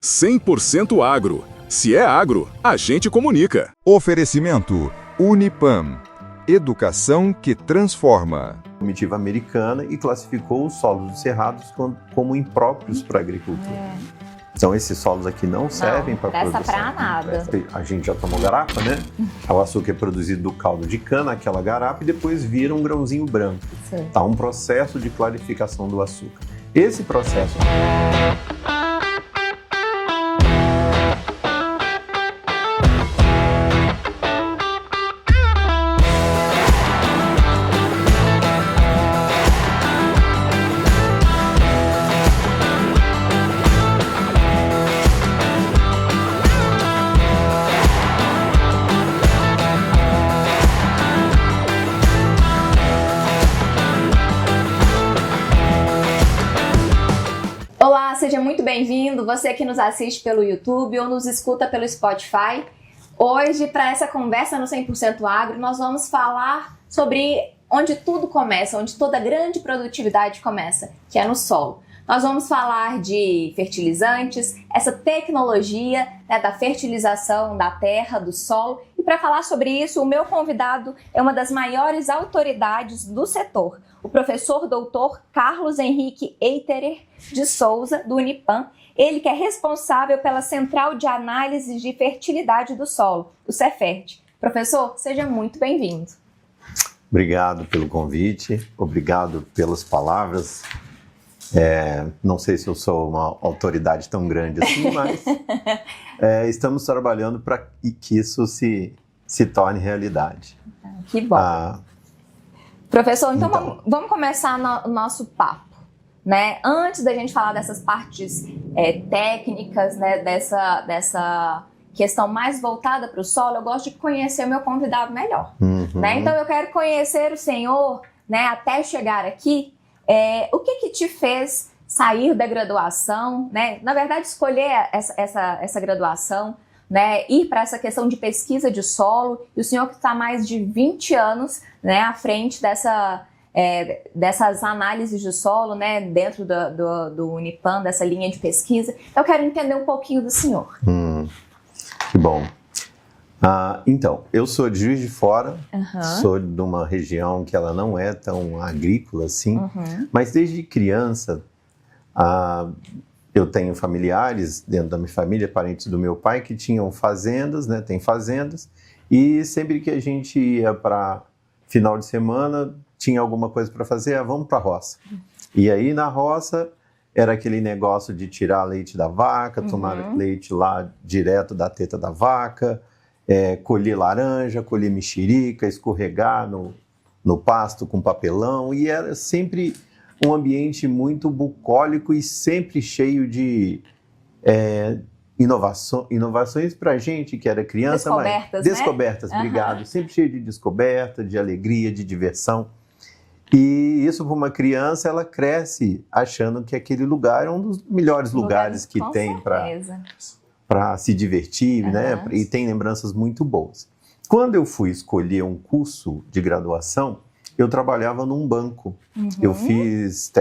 100% agro. Se é agro, a gente comunica. Oferecimento Unipam. Educação que transforma. Comitiva americana e classificou os solos do cerrados como impróprios para a agricultura. Então esses solos aqui não servem para produção. Para nada. A gente já tomou garapa, né? O açúcar é produzido do caldo de cana, aquela garapa, e depois vira um grãozinho branco. Tá um processo de clarificação do açúcar. Esse processo... Olá, seja muito bem-vindo, você que nos assiste pelo YouTube ou nos escuta pelo Spotify. Hoje, para essa conversa no 100% Agro, nós vamos falar sobre onde tudo começa, onde toda a grande produtividade começa, que é no solo. Nós vamos falar de fertilizantes, essa tecnologia, né, da fertilização da terra, do solo. E para falar sobre isso, o meu convidado é uma das maiores autoridades do setor, o professor doutor Carlos Henrique Eiterer de Souza, do Unipam. Ele que é responsável pela Central de Análise de Fertilidade do Solo, o Cefert. Professor, seja muito bem-vindo. Obrigado pelo convite, obrigado pelas palavras. Não sei se eu sou uma autoridade tão grande assim, mas estamos trabalhando para que isso se torne realidade. Que bom. Professor, então vamos começar o nosso papo, né? Antes da gente falar dessas partes técnicas, né, dessa questão mais voltada para o solo, eu gosto de conhecer o meu convidado melhor. Né? Então eu quero conhecer o senhor, né, até chegar aqui. O que te fez sair da graduação, né? Na verdade, escolher essa graduação, né? Ir para essa questão de pesquisa de solo, e o senhor que está há mais de 20 anos, né, à frente dessas análises de solo, né, dentro do Unipam, dessa linha de pesquisa. Eu quero entender um pouquinho do senhor. Que bom. Então, eu sou de Juiz de Fora, sou de uma região que ela não é tão agrícola assim, mas desde criança eu tenho familiares dentro da minha família, parentes do meu pai, que tinham fazendas, né, tem fazendas, e sempre que a gente ia para final de semana, tinha alguma coisa para fazer, vamos para a roça. E aí na roça era aquele negócio de tirar leite da vaca, tomar leite lá direto da teta da vaca, colher laranja, colher mexerica, escorregar no pasto com papelão, e era sempre um ambiente muito bucólico e sempre cheio de inovações para a gente que era criança. Descobertas, né? Obrigado. Sempre cheio de descoberta, de alegria, de diversão. E isso para uma criança, ela cresce achando que aquele lugar é um dos melhores lugares que tem para se divertir, né? E tem lembranças muito boas. Quando eu fui escolher um curso de graduação, eu trabalhava num banco. Eu fiz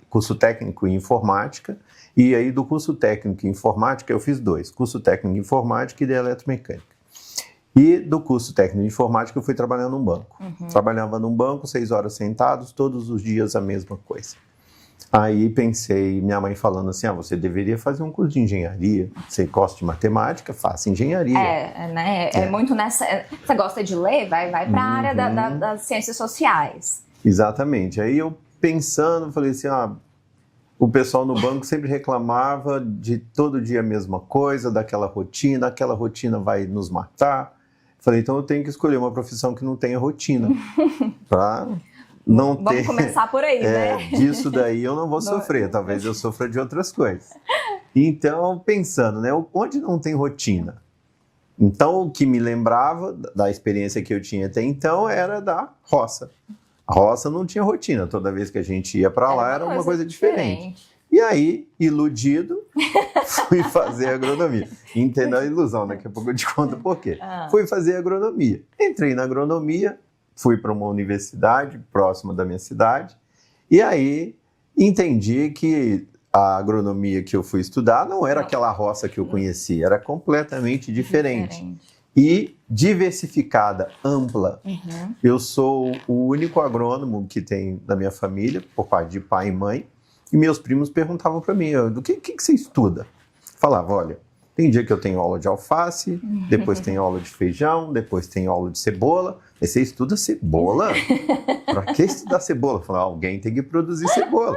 curso técnico em informática, e aí do curso técnico em informática eu fiz 2, curso técnico em informática e de eletromecânica. E do curso técnico em informática eu fui trabalhar num banco. Trabalhava num banco, 6 horas sentados, todos os dias a mesma coisa. Aí pensei, minha mãe falando assim, você deveria fazer um curso de engenharia, você gosta de matemática, faça engenharia. Né? Muito nessa... Você gosta de ler? Vai para a área das ciências sociais. Exatamente. Aí eu pensando, falei assim, o pessoal no banco sempre reclamava de todo dia a mesma coisa, daquela rotina, aquela rotina vai nos matar. Falei, então eu tenho que escolher uma profissão que não tenha rotina, para... Vamos começar por aí, né? Disso daí eu não vou sofrer, talvez eu sofra de outras coisas. Então, pensando, né, onde não tem rotina? Então, o que me lembrava da experiência que eu tinha até então era da roça. A roça não tinha rotina, toda vez que a gente ia para lá era uma coisa diferente. E aí, iludido, fui fazer agronomia. Entenda a ilusão, daqui a pouco eu te conto por quê. Fui fazer agronomia. Entrei na agronomia, fui para uma universidade próxima da minha cidade, e aí entendi que a agronomia que eu fui estudar não era aquela roça que eu conhecia, era completamente diferente. E diversificada, ampla. Eu sou o único agrônomo que tem na minha família, por parte de pai e mãe, e meus primos perguntavam para mim, do que você estuda? Falava, olha, tem dia que eu tenho aula de alface, depois tenho aula de feijão, depois tenho aula de cebola. Aí você estuda cebola? Para que estudar cebola? Falava, alguém tem que produzir cebola.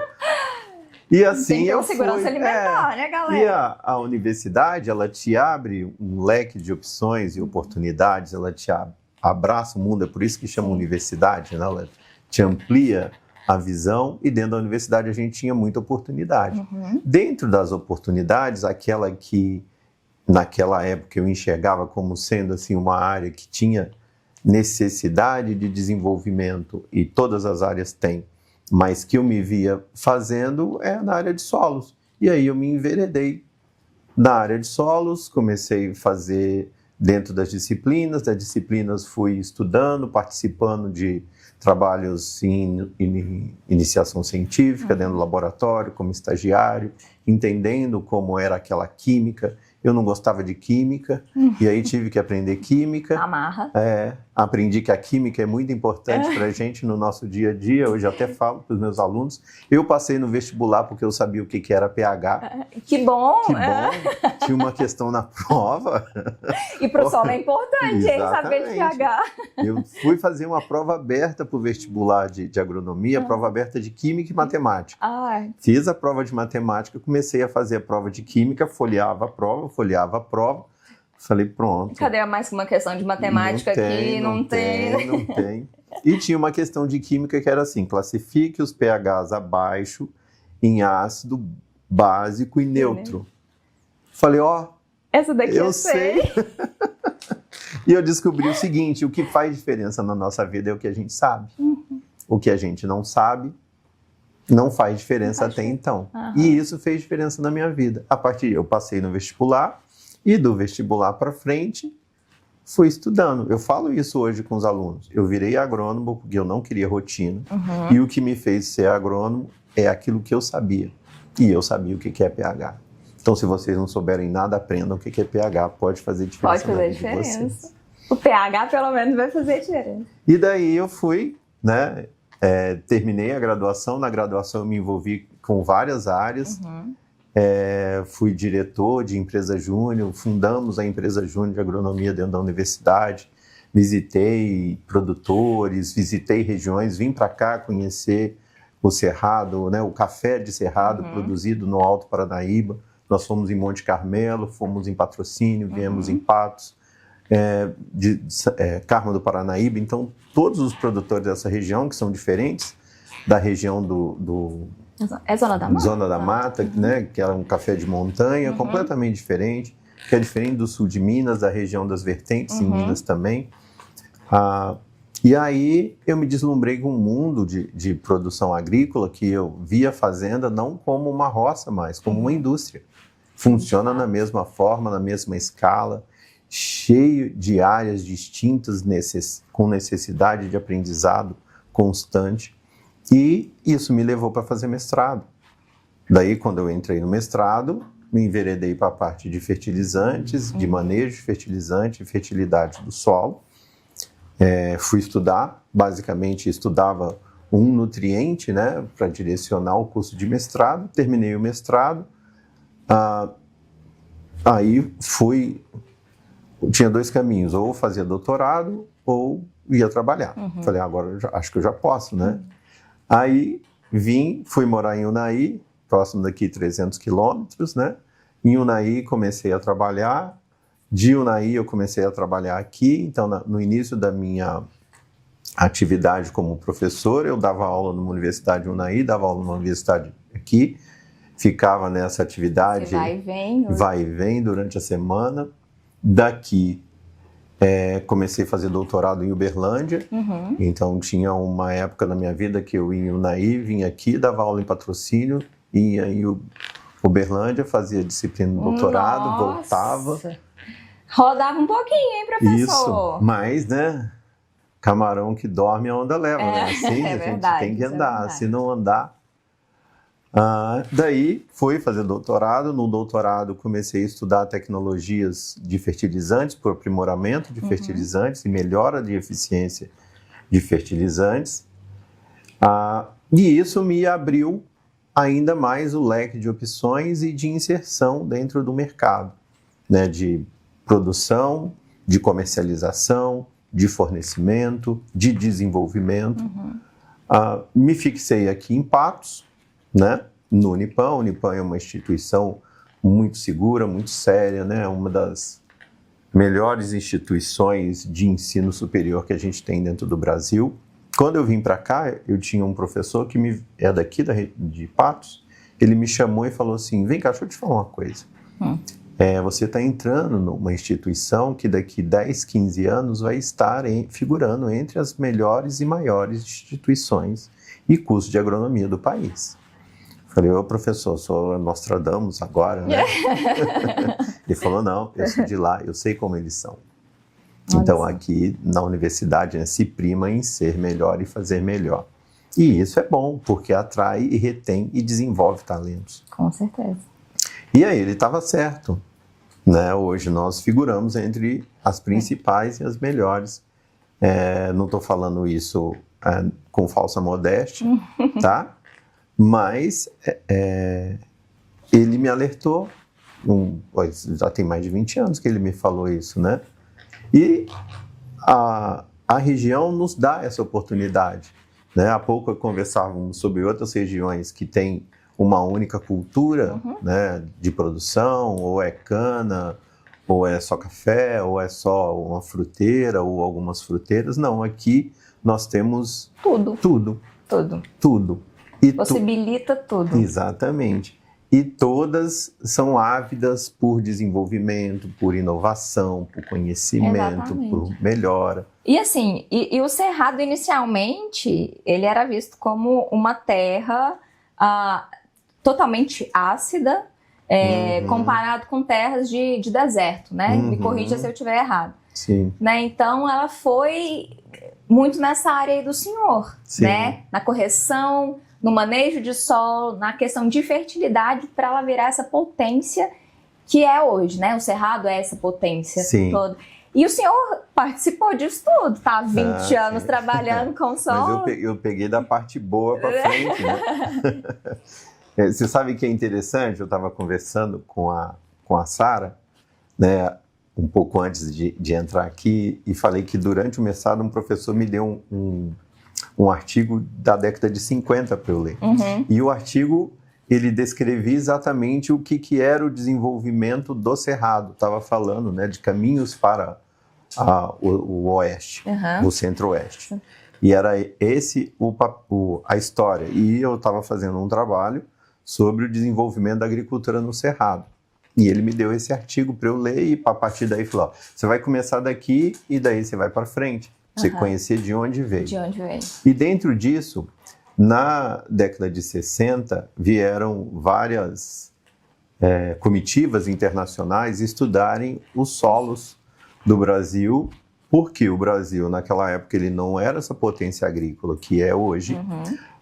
E assim eu fui. Segurança alimentar, né, galera? E a universidade, ela te abre um leque de opções e oportunidades, ela te abraça o mundo, é por isso que chama universidade, né? Ela te amplia a visão, e dentro da universidade a gente tinha muita oportunidade. Dentro das oportunidades, aquela que naquela época eu enxergava como sendo assim uma área que tinha necessidade de desenvolvimento, e todas as áreas têm, mas que eu me via fazendo na área de solos. E aí eu me enveredei na área de solos, comecei a fazer dentro das disciplinas fui estudando, participando de trabalhos em iniciação científica, dentro do laboratório, como estagiário, entendendo como era aquela química. Eu não gostava de química, e aí tive que aprender química. Amarra. Aprendi que a química é muito importante para a gente no nosso dia a dia. Hoje até falo para os meus alunos. Eu passei no vestibular porque eu sabia o que era pH. Que bom! Que bom! Tinha uma questão na prova. E para o solo é importante, hein, saber de pH. Eu fui fazer uma prova aberta para o vestibular de agronomia, prova aberta de química e matemática. Fiz a prova de matemática, comecei a fazer a prova de química, folheava a prova, falei, pronto. Cadê mais uma questão de matemática aqui? Não tem. E tinha uma questão de química que era assim, classifique os pHs abaixo em ácido, básico e neutro. Falei, essa daqui eu sei. E eu descobri o seguinte, o que faz diferença na nossa vida é o que a gente sabe. O que a gente não sabe não faz diferença até então. E isso fez diferença na minha vida. Eu passei no vestibular, e do vestibular para frente, fui estudando. Eu falo isso hoje com os alunos. Eu virei agrônomo porque eu não queria rotina. E o que me fez ser agrônomo é aquilo que eu sabia. E eu sabia o que é pH. Então, se vocês não souberem nada, aprendam o que é pH. Pode fazer diferença. Pode fazer diferença. O pH, pelo menos, vai fazer diferença. E daí eu fui, né? Terminei a graduação. Na graduação eu me envolvi com várias áreas. Fui diretor de empresa júnior, fundamos a empresa júnior de agronomia dentro da universidade. Visitei produtores, visitei regiões, vim para cá conhecer o Cerrado, né, o café de Cerrado produzido no Alto Paranaíba. Nós fomos em Monte Carmelo, fomos em Patrocínio, viemos em Patos, Carmo do Paranaíba. Então, todos os produtores dessa região, que são diferentes da região É Zona da Mata? Zona da Mata, né, que era um café de montanha, completamente diferente, que é diferente do sul de Minas, da região das vertentes, em Minas também. E aí eu me deslumbrei com um mundo de produção agrícola, que eu via a fazenda não como uma roça mais, como uma indústria. Funciona na mesma forma, na mesma escala, cheio de áreas distintas, com necessidade de aprendizado constante. E isso me levou para fazer mestrado. Daí, quando eu entrei no mestrado, me enveredei para a parte de fertilizantes, de manejo de fertilizante e fertilidade do solo. Fui estudar, basicamente estudava um nutriente, né, para direcionar o curso de mestrado. Terminei o mestrado. Aí tinha dois caminhos, ou fazia doutorado ou ia trabalhar. Falei, agora acho que eu já posso, né? Aí fui morar em Unai, próximo daqui 300 quilômetros, né? Em Unai comecei a trabalhar, de Unai eu comecei a trabalhar aqui. Então no início da minha atividade como professor, eu dava aula numa universidade em Unai, dava aula numa universidade aqui, ficava nessa atividade. Você vai e vem. Vai e vem durante a semana. Daqui comecei a fazer doutorado em Uberlândia, então tinha uma época na minha vida que eu ia em Unai, vinha aqui, dava aula em Patrocínio, ia em Uberlândia, fazia disciplina de doutorado, voltava. Rodava um pouquinho, hein, professor? Isso, mas, né, camarão que dorme a onda leva, né? Assim, a gente tem que andar, se não andar... Daí fui fazer doutorado. No doutorado comecei a estudar tecnologias de fertilizantes, por aprimoramento de fertilizantes e melhora de eficiência de fertilizantes. E isso me abriu ainda mais o leque de opções e de inserção dentro do mercado, né, de produção, de comercialização, de fornecimento, de desenvolvimento. Me fixei aqui em Patos, né, no Unipam. O Unipam é uma instituição muito segura, muito séria, né, uma das melhores instituições de ensino superior que a gente tem dentro do Brasil. Quando eu vim para cá, eu tinha um professor que é daqui de Patos. Ele me chamou e falou assim: vem cá, deixa eu te falar uma coisa. Você está entrando numa instituição que daqui 10, 15 anos vai estar figurando entre as melhores e maiores instituições e cursos de agronomia do país. Falei: ô professor, sou Nostradamus agora, né? Ele falou: não, eu sou de lá, eu sei como eles são. Então aqui na universidade, né, se prima em ser melhor e fazer melhor. E isso é bom, porque atrai e retém e desenvolve talentos. Com certeza. E aí ele estava certo, né? Hoje nós figuramos entre as principais e as melhores. Não estou falando isso com falsa modéstia, tá? Mas ele me alertou, já tem mais de 20 anos que ele me falou isso, né? E a região nos dá essa oportunidade, né? Há pouco conversávamos sobre outras regiões que têm uma única cultura, né, de produção, ou é cana, ou é só café, ou é só uma fruteira, ou algumas fruteiras. Não, aqui nós temos tudo. E possibilita tudo. Exatamente. E todas são ávidas por desenvolvimento, por inovação, por conhecimento, por melhora. E assim, e o Cerrado inicialmente, ele era visto como uma terra totalmente ácida, comparado com terras de deserto, né? Me corrija se eu estiver errado. Sim. Né? Então, ela foi muito nessa área aí do senhor, né? Na correção, no manejo de solo, na questão de fertilidade, para ela virar essa potência que é hoje, né? O Cerrado é essa potência toda. E o senhor participou disso tudo, tá? 20 anos trabalhando com solo. Mas eu peguei da parte boa para frente, né? Você sabe que é interessante? Eu estava conversando com a Sara, né, um pouco antes de entrar aqui, e falei que durante o mestrado um professor me deu um artigo da década de 50 para eu ler. E o artigo, ele descrevia exatamente o que era o desenvolvimento do Cerrado. Estava falando, né, de caminhos para o oeste, o centro-oeste. E era esse a história. E eu estava fazendo um trabalho sobre o desenvolvimento da agricultura no Cerrado. E ele me deu esse artigo para eu ler e a partir daí falou: você vai começar daqui e daí você vai para frente. Você conhecer de onde veio. E dentro disso, na década de 60, vieram várias comitivas internacionais estudarem os solos do Brasil, porque o Brasil, naquela época, ele não era essa potência agrícola que é hoje,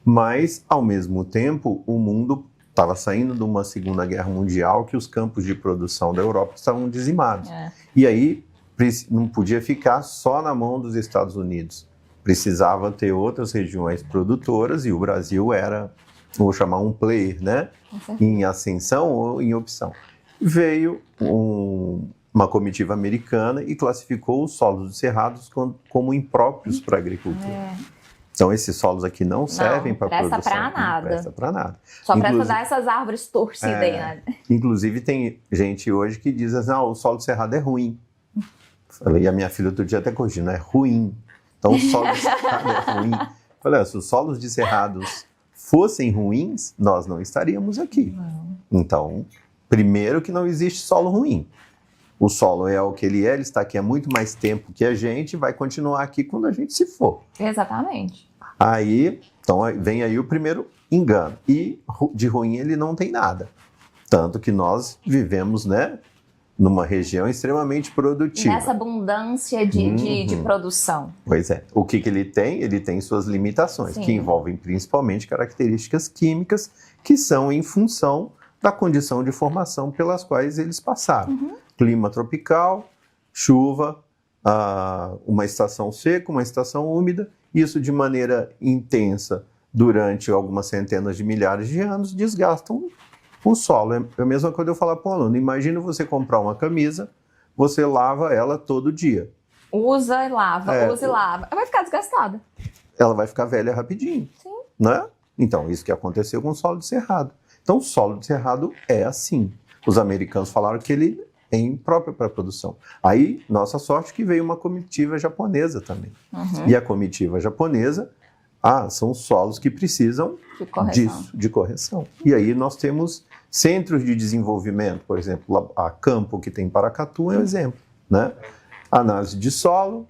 mas, ao mesmo tempo, o mundo estava saindo de uma Segunda Guerra Mundial que os campos de produção da Europa estavam dizimados. E aí, não podia ficar só na mão dos Estados Unidos. Precisava ter outras regiões produtoras e o Brasil era, vou chamar, um player, né? Em ascensão ou em opção. Veio uma comitiva americana e classificou os solos do Cerrados como impróprios para a agricultura. Então, esses solos aqui não servem para produção. Não presta para nada. Só para dar essas árvores torcidas aí, né? Inclusive, tem gente hoje que diz assim: o solo do Cerrado é ruim. E a minha filha outro dia até corrigindo, é ruim. Então, o solo de Cerrado é ruim. Falei: se os solos de Cerrados fossem ruins, nós não estaríamos aqui. Então, primeiro que não existe solo ruim. O solo é o que ele está aqui há muito mais tempo que a gente, vai continuar aqui quando a gente se for. Exatamente. Aí, então vem aí o primeiro engano. E de ruim ele não tem nada. Tanto que nós vivemos, né, numa região extremamente produtiva. Nessa abundância de produção. Pois é. O que ele tem? Ele tem suas limitações, que envolvem principalmente características químicas que são em função da condição de formação pelas quais eles passaram. Clima tropical, chuva, uma estação seca, uma estação úmida, isso de maneira intensa durante algumas centenas de milhares de anos desgastam o solo. É a mesma coisa eu falar para um aluno, imagina você comprar uma camisa, você lava ela todo dia. Usa e lava, usa e lava. Ela vai ficar desgastada. Ela vai ficar velha rapidinho. Sim. Né? Então, isso que aconteceu com o solo de cerrado. Então, o solo de cerrado é assim. Os americanos falaram que ele é impróprio para a produção. Aí, nossa sorte que veio uma comitiva japonesa também. E a comitiva japonesa, são solos que precisam disso, de correção. E aí nós temos centros de desenvolvimento, por exemplo, a Campo, que tem em Paracatu, é um exemplo. Né? Análise de solo,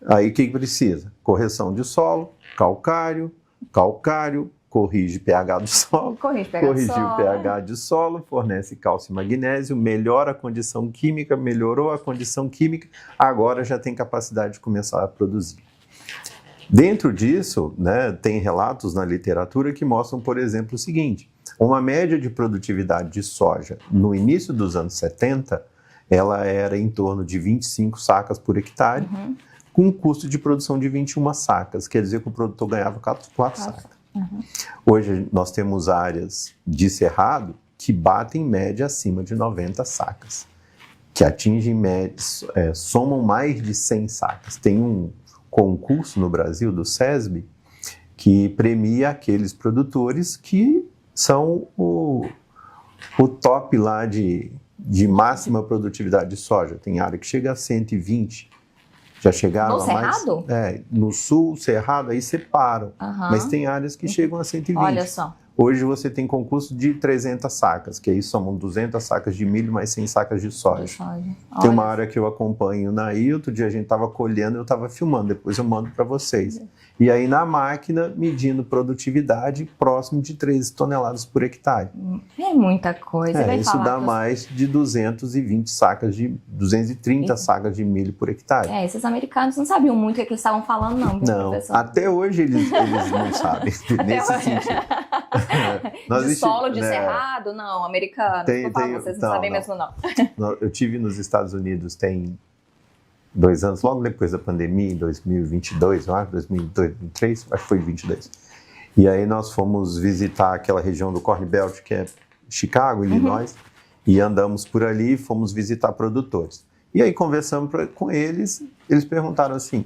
aí o que precisa? Correção de solo, calcário, corrige pH do solo, corrigiu o pH de solo, fornece cálcio e magnésio, melhora a condição química, melhorou a condição química, agora já tem capacidade de começar a produzir. Dentro disso, né, tem relatos na literatura que mostram, por exemplo, o seguinte, uma média de produtividade de soja no início dos anos 70, ela era em torno de 25 sacas por hectare, com um custo de produção de 21 sacas, quer dizer que o produtor ganhava 4 sacas. Hoje nós temos áreas de cerrado que batem em média acima de 90 sacas, que atingem somam mais de 100 sacas. Tem um concurso no Brasil do SESB que premia aqueles produtores que são o top lá de máxima produtividade de soja. Tem área que chega a 120. Já chegaram no Cerrado? No sul, Cerrado, aí separam. Mas tem áreas que chegam a 120. Olha só. Hoje você tem concurso de 300 sacas, que aí somam 200 sacas de milho mais 100 sacas de soja. Tem uma área que eu acompanho outro dia a gente estava colhendo, eu estava filmando, depois eu mando para vocês. E aí na máquina, medindo produtividade, próximo de 13 toneladas por hectare. É muita coisa. Isso dá mais de 220 sacas 230 sacas de milho por hectare. Esses americanos não sabiam muito o que eles estavam falando, não. Não, até hoje eles não sabem, nesse sentido. De solo de cerrado? Não, americano. Vocês não sabem mesmo, não. Eu tive nos Estados Unidos tem 2 anos, logo depois da pandemia, em 2022, eu acho, 2023, acho que foi 22. E aí nós fomos visitar aquela região do Corn Belt, que é Chicago, Illinois, e andamos por ali e fomos visitar produtores. E aí conversamos com eles, eles perguntaram assim,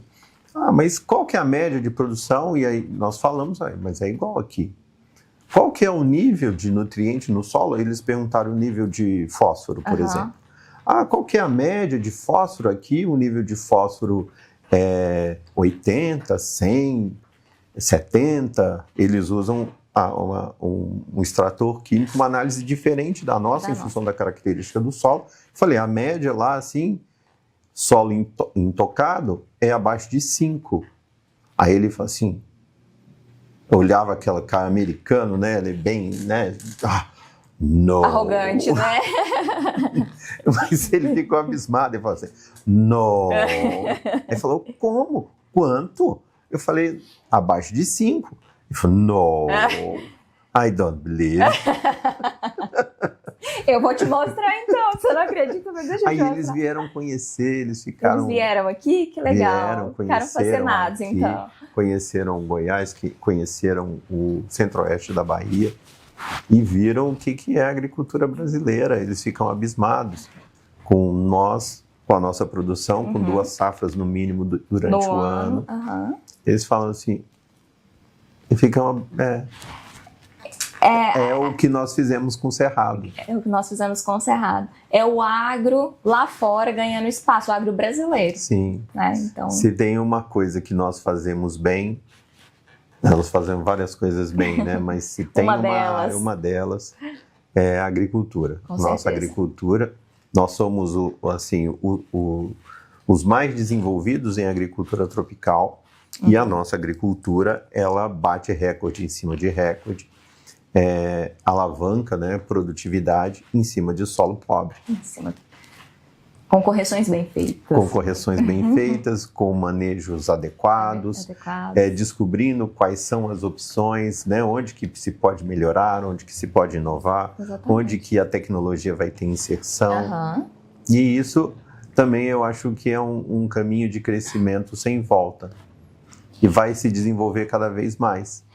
mas qual que é a média de produção? E aí nós falamos, mas é igual aqui. Qual que é o nível de nutriente no solo? Eles perguntaram o nível de fósforo, por exemplo. Qual que é a média de fósforo aqui? O nível de fósforo é 80, 100, 70. Eles usam um extrator químico, uma análise diferente da nossa, em função da característica do solo. Falei, a média lá, assim, solo intocado é abaixo de 5. Aí ele falou assim, olhava aquela cara americano, né? Ele bem, né? No. Arrogante, né? Mas ele ficou abismado e falou assim, no. Ele falou, como? Quanto? Eu falei, abaixo de 5. Ele falou, no. I don't believe. Eu vou te mostrar então, você não acredita, mas deixa eu te mostrar. Aí eles vieram conhecer, eles ficaram... Eles vieram aqui? Que legal. Ficaram fascinados, aqui, então. Conheceram Goiás, conheceram o centro-oeste da Bahia e viram o que é a agricultura brasileira. Eles ficam abismados com a nossa produção, com 2 safras no mínimo durante o ano. Eles falam assim, e ficam... É o que nós fizemos com o Cerrado. É o que nós fizemos com o Cerrado. É o agro lá fora ganhando espaço, o agro brasileiro. Sim. Né? Então... Se tem uma coisa que nós fazemos bem, nós fazemos várias coisas bem, né? Mas se tem uma delas é a agricultura. Com Nossa certeza. Agricultura, nós somos os mais desenvolvidos em agricultura tropical e a nossa agricultura, ela bate recorde em cima de recorde. Alavanca, né, produtividade em cima de solo pobre. Com correções bem feitas. Com correções bem feitas, com manejos adequados, descobrindo quais são as opções, né? Onde que se pode melhorar, onde que se pode inovar, onde que a tecnologia vai ter inserção. E isso também eu acho que é um caminho de crescimento sem volta. E vai se desenvolver cada vez mais.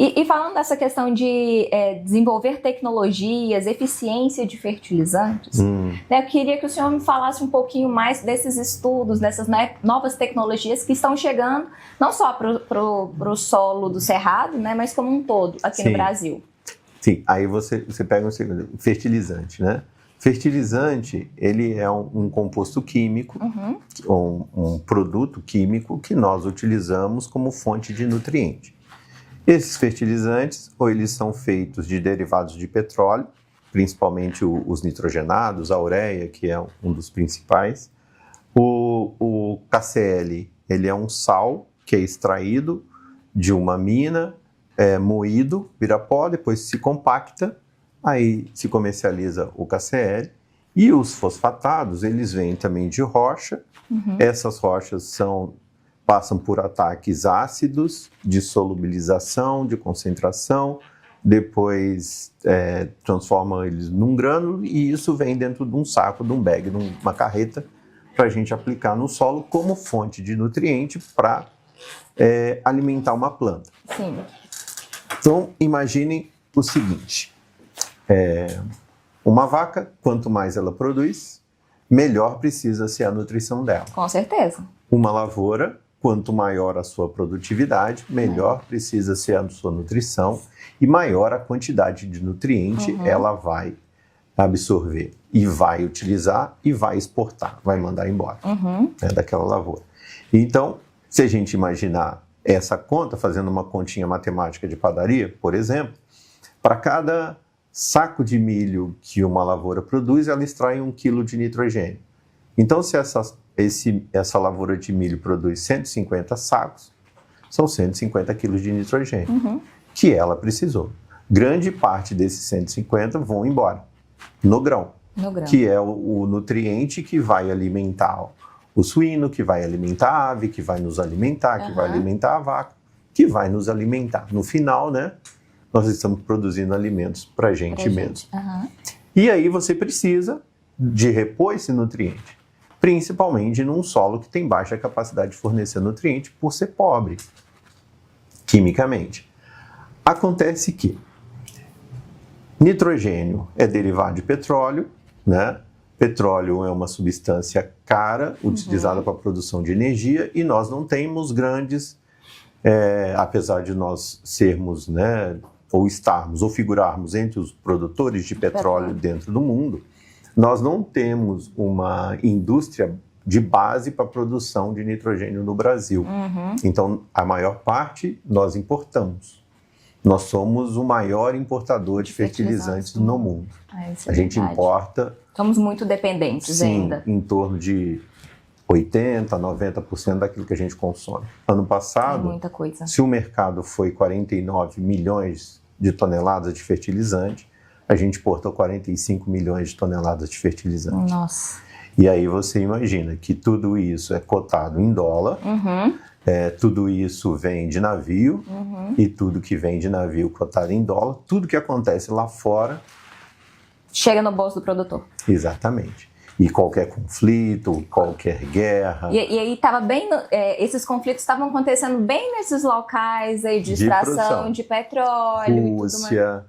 E falando dessa questão de desenvolver tecnologias, eficiência de fertilizantes, né, eu queria que o senhor me falasse um pouquinho mais desses estudos, dessas novas tecnologias que estão chegando, não só para o solo do Cerrado, né, mas como um todo aqui no Brasil. Sim, aí você pega um segundo, fertilizante, né? Fertilizante, ele é um composto químico, um produto químico que nós utilizamos como fonte de nutriente. Esses fertilizantes, ou eles são feitos de derivados de petróleo, principalmente os nitrogenados, a ureia, que é um dos principais. O KCl, ele é um sal que é extraído de uma mina, moído, vira pó, depois se compacta, aí se comercializa o KCl. E os fosfatados, eles vêm também de rocha. Essas rochas passam por ataques ácidos, de solubilização, de concentração, depois transformam eles num grânulo e isso vem dentro de um saco, de um bag, de uma carreta, para a gente aplicar no solo como fonte de nutriente para alimentar uma planta. Sim. Então, imaginem o seguinte, uma vaca, quanto mais ela produz, melhor precisa ser a nutrição dela. Com certeza. Uma lavoura, quanto maior a sua produtividade, melhor precisa ser a sua nutrição e maior a quantidade de nutriente ela vai absorver e vai utilizar e vai exportar, vai mandar embora daquela lavoura. Então, se a gente imaginar essa conta, fazendo uma continha matemática de padaria, por exemplo, para cada saco de milho que uma lavoura produz, ela extrai 1 quilo de nitrogênio. Então, se essa lavoura de milho produz 150 sacos, são 150 quilos de nitrogênio que ela precisou. Grande parte desses 150 vão embora no grão, que é o nutriente que vai alimentar o suíno, que vai alimentar a ave, que vai nos alimentar, que vai alimentar a vaca, que vai nos alimentar. No final, né, nós estamos produzindo alimentos para a gente mesmo. E aí você precisa de repor esse nutriente, principalmente num solo que tem baixa capacidade de fornecer nutriente por ser pobre, quimicamente. Acontece que nitrogênio é derivado de petróleo, né? Petróleo é uma substância cara, utilizada para a produção de energia, e nós não temos grandes, apesar de nós sermos, né, ou estarmos, ou figurarmos entre os produtores de petróleo dentro do mundo, nós não temos uma indústria de base para a produção de nitrogênio no Brasil. Então, a maior parte nós importamos. Nós somos o maior importador de fertilizantes no mundo. A gente importa... Somos muito dependentes ainda. Em torno de 80%, 90% daquilo que a gente consome. Ano passado, muita coisa. Se o mercado foi 49 milhões de toneladas de fertilizante, a gente importou 45 milhões de toneladas de fertilizante. Nossa. E aí você imagina que tudo isso é cotado em dólar, tudo isso vem de navio, e tudo que vem de navio cotado em dólar, tudo que acontece lá fora... chega no bolso do produtor. Exatamente. E qualquer conflito, qualquer guerra... E aí estava bem... esses conflitos estavam acontecendo bem nesses locais aí de extração de petróleo. Rússia...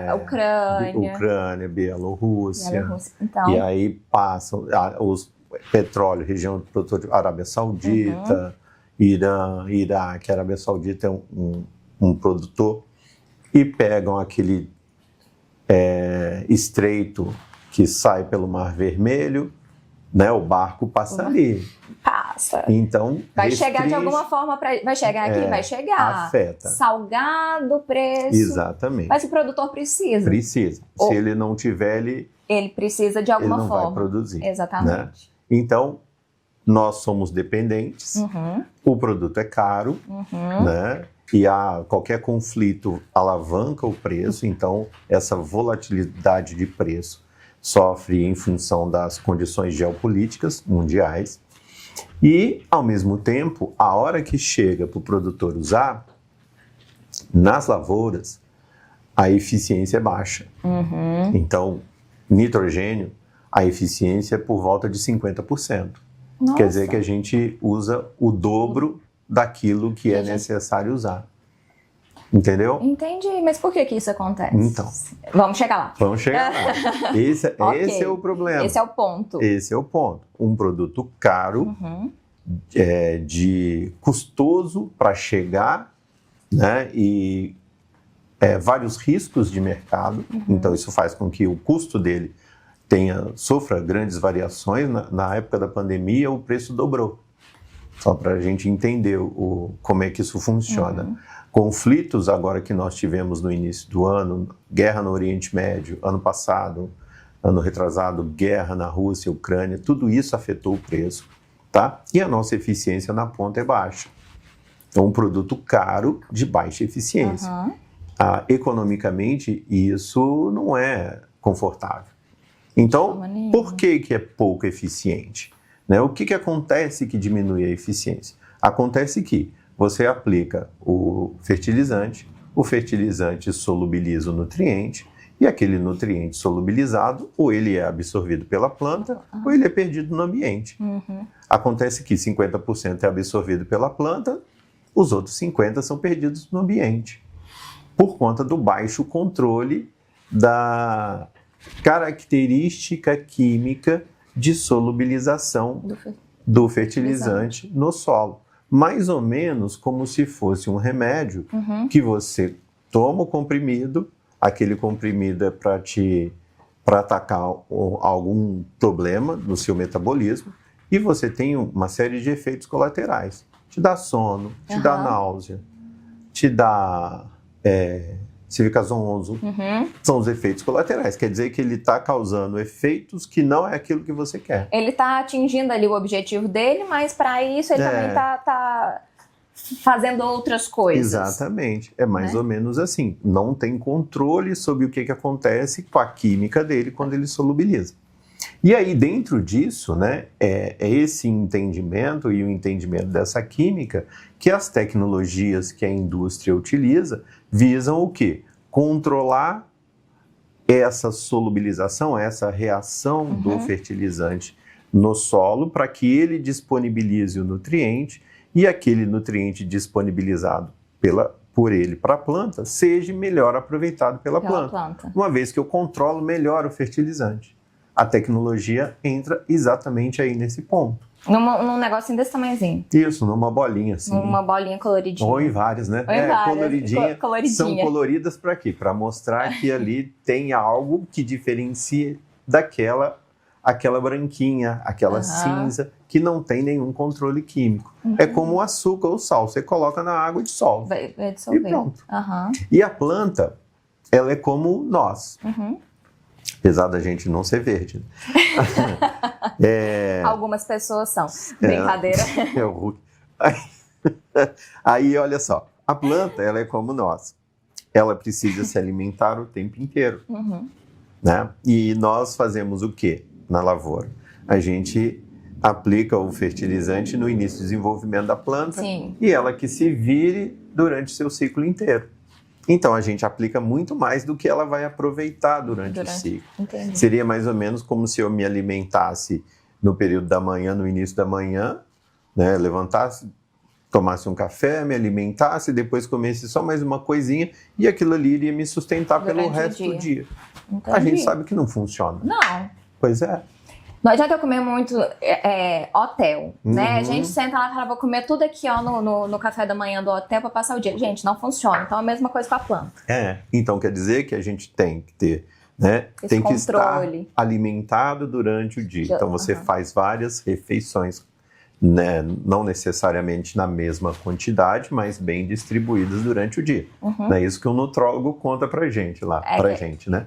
a Ucrânia, Bielorrússia. Então... E aí passam os petróleo, região do produtor de Arábia Saudita, Irã, Iraque. A Arábia Saudita é um produtor, e pegam aquele estreito que sai pelo Mar Vermelho, né? O barco passa ali. Passa. Então, vai chegar de alguma forma, vai chegar aqui, vai chegar. Afeta. Salgado o preço. Exatamente. Mas o produtor precisa. Precisa. Se ele não tiver, ele precisa de alguma forma. Ele não vai produzir. Exatamente. Né? Então, nós somos dependentes, o produto é caro, né? E qualquer conflito alavanca o preço, então essa volatilidade de preço sofre em função das condições geopolíticas mundiais. E, ao mesmo tempo, a hora que chega para o produtor usar, nas lavouras, a eficiência é baixa. Então, nitrogênio, a eficiência é por volta de 50%. Nossa. Quer dizer que a gente usa o dobro daquilo que é necessário usar. Entendeu? Entendi, mas por que isso acontece? Então. Vamos chegar lá. Vamos chegar lá. Esse é o problema. Esse é o ponto. Esse é o ponto. Um produto caro, de custoso para chegar, né? E vários riscos de mercado. Então, isso faz com que o custo dele sofra grandes variações. Na época da pandemia, o preço dobrou. Só para a gente entender como é que isso funciona. Conflitos agora que nós tivemos no início do ano, guerra no Oriente Médio, ano passado, ano retrasado, guerra na Rússia, Ucrânia, tudo isso afetou o preço, tá? E a nossa eficiência na ponta é baixa. É um produto caro de baixa eficiência. Economicamente, isso não é confortável. Então, por que é pouco eficiente? Né? O que acontece que diminui a eficiência? Acontece que você aplica o fertilizante solubiliza o nutriente, e aquele nutriente solubilizado, ou ele é absorvido pela planta, ou ele é perdido no ambiente. Acontece que 50% é absorvido pela planta, os outros 50% são perdidos no ambiente, por conta do baixo controle da característica química de solubilização do fertilizante no solo. Mais ou menos como se fosse um remédio que você toma o comprimido, aquele comprimido é para atacar algum problema no seu metabolismo, e você tem uma série de efeitos colaterais. Te dá sono, te dá náusea, te dá... você fica zonzo. São os efeitos colaterais. Quer dizer que ele está causando efeitos que não é aquilo que você quer. Ele está atingindo ali o objetivo dele, mas para isso ele também está fazendo outras coisas. Exatamente. É mais ou menos assim. Não tem controle sobre o que acontece com a química dele quando ele solubiliza. E aí, dentro disso, né, é esse entendimento e o entendimento dessa química que as tecnologias que a indústria utiliza visam o quê? Controlar essa solubilização, essa reação do fertilizante no solo para que ele disponibilize o nutriente e aquele nutriente disponibilizado por ele para a planta seja melhor aproveitado pela planta. Uma vez que eu controlo melhor o fertilizante. A tecnologia entra exatamente aí nesse ponto. Num negocinho desse tamanhozinho. Isso, numa bolinha assim. Uma bolinha coloridinha. Ou em várias, né? Coloridinha. São coloridas para quê? Para mostrar que ali tem algo que diferencia aquela branquinha, aquela cinza, que não tem nenhum controle químico. É como o açúcar ou o sal. Você coloca na água e dissolve. Vai dissolver. E pronto. E a planta, ela é como nós. Apesar da gente não ser verde. Algumas pessoas são. Brincadeira. Aí, olha só. A planta, ela é como nós. Ela precisa se alimentar o tempo inteiro. Né? E nós fazemos o quê na lavoura? A gente aplica o fertilizante no início do desenvolvimento da planta. E ela que se vire durante o seu ciclo inteiro. Então, a gente aplica muito mais do que ela vai aproveitar durante o ciclo. Entendi. Seria mais ou menos como se eu me alimentasse no período da manhã, no início da manhã, né? Levantasse, tomasse um café, me alimentasse, depois comesse só mais uma coisinha e aquilo ali iria me sustentar pelo resto do dia. A gente sabe que não funciona. Não. Pois é. Não adianta eu comer muito hotel, né? A gente senta lá e fala, vou comer tudo aqui no café da manhã do hotel para passar o dia. Gente, não funciona. Então é a mesma coisa com a planta. Então quer dizer que a gente tem que ter, né? Tem que estar alimentado durante o dia. Então você faz várias refeições, né? Não necessariamente na mesma quantidade, mas bem distribuídas durante o dia. É isso que o nutrólogo conta pra gente lá, gente, né?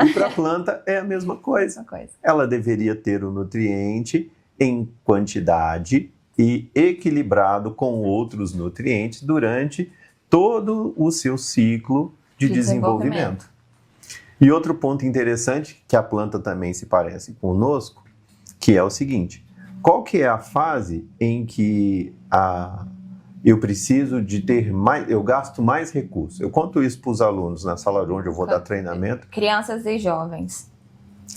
E pra planta é a mesma coisa. Ela deveria ter o nutriente em quantidade e equilibrado com outros nutrientes durante todo o seu ciclo de desenvolvimento. E outro ponto interessante, que a planta também se parece conosco, que é o seguinte: qual que é a fase em que eu preciso de ter mais, eu gasto mais recursos? Eu conto isso para os alunos na sala onde eu vou dar treinamento. Crianças e jovens.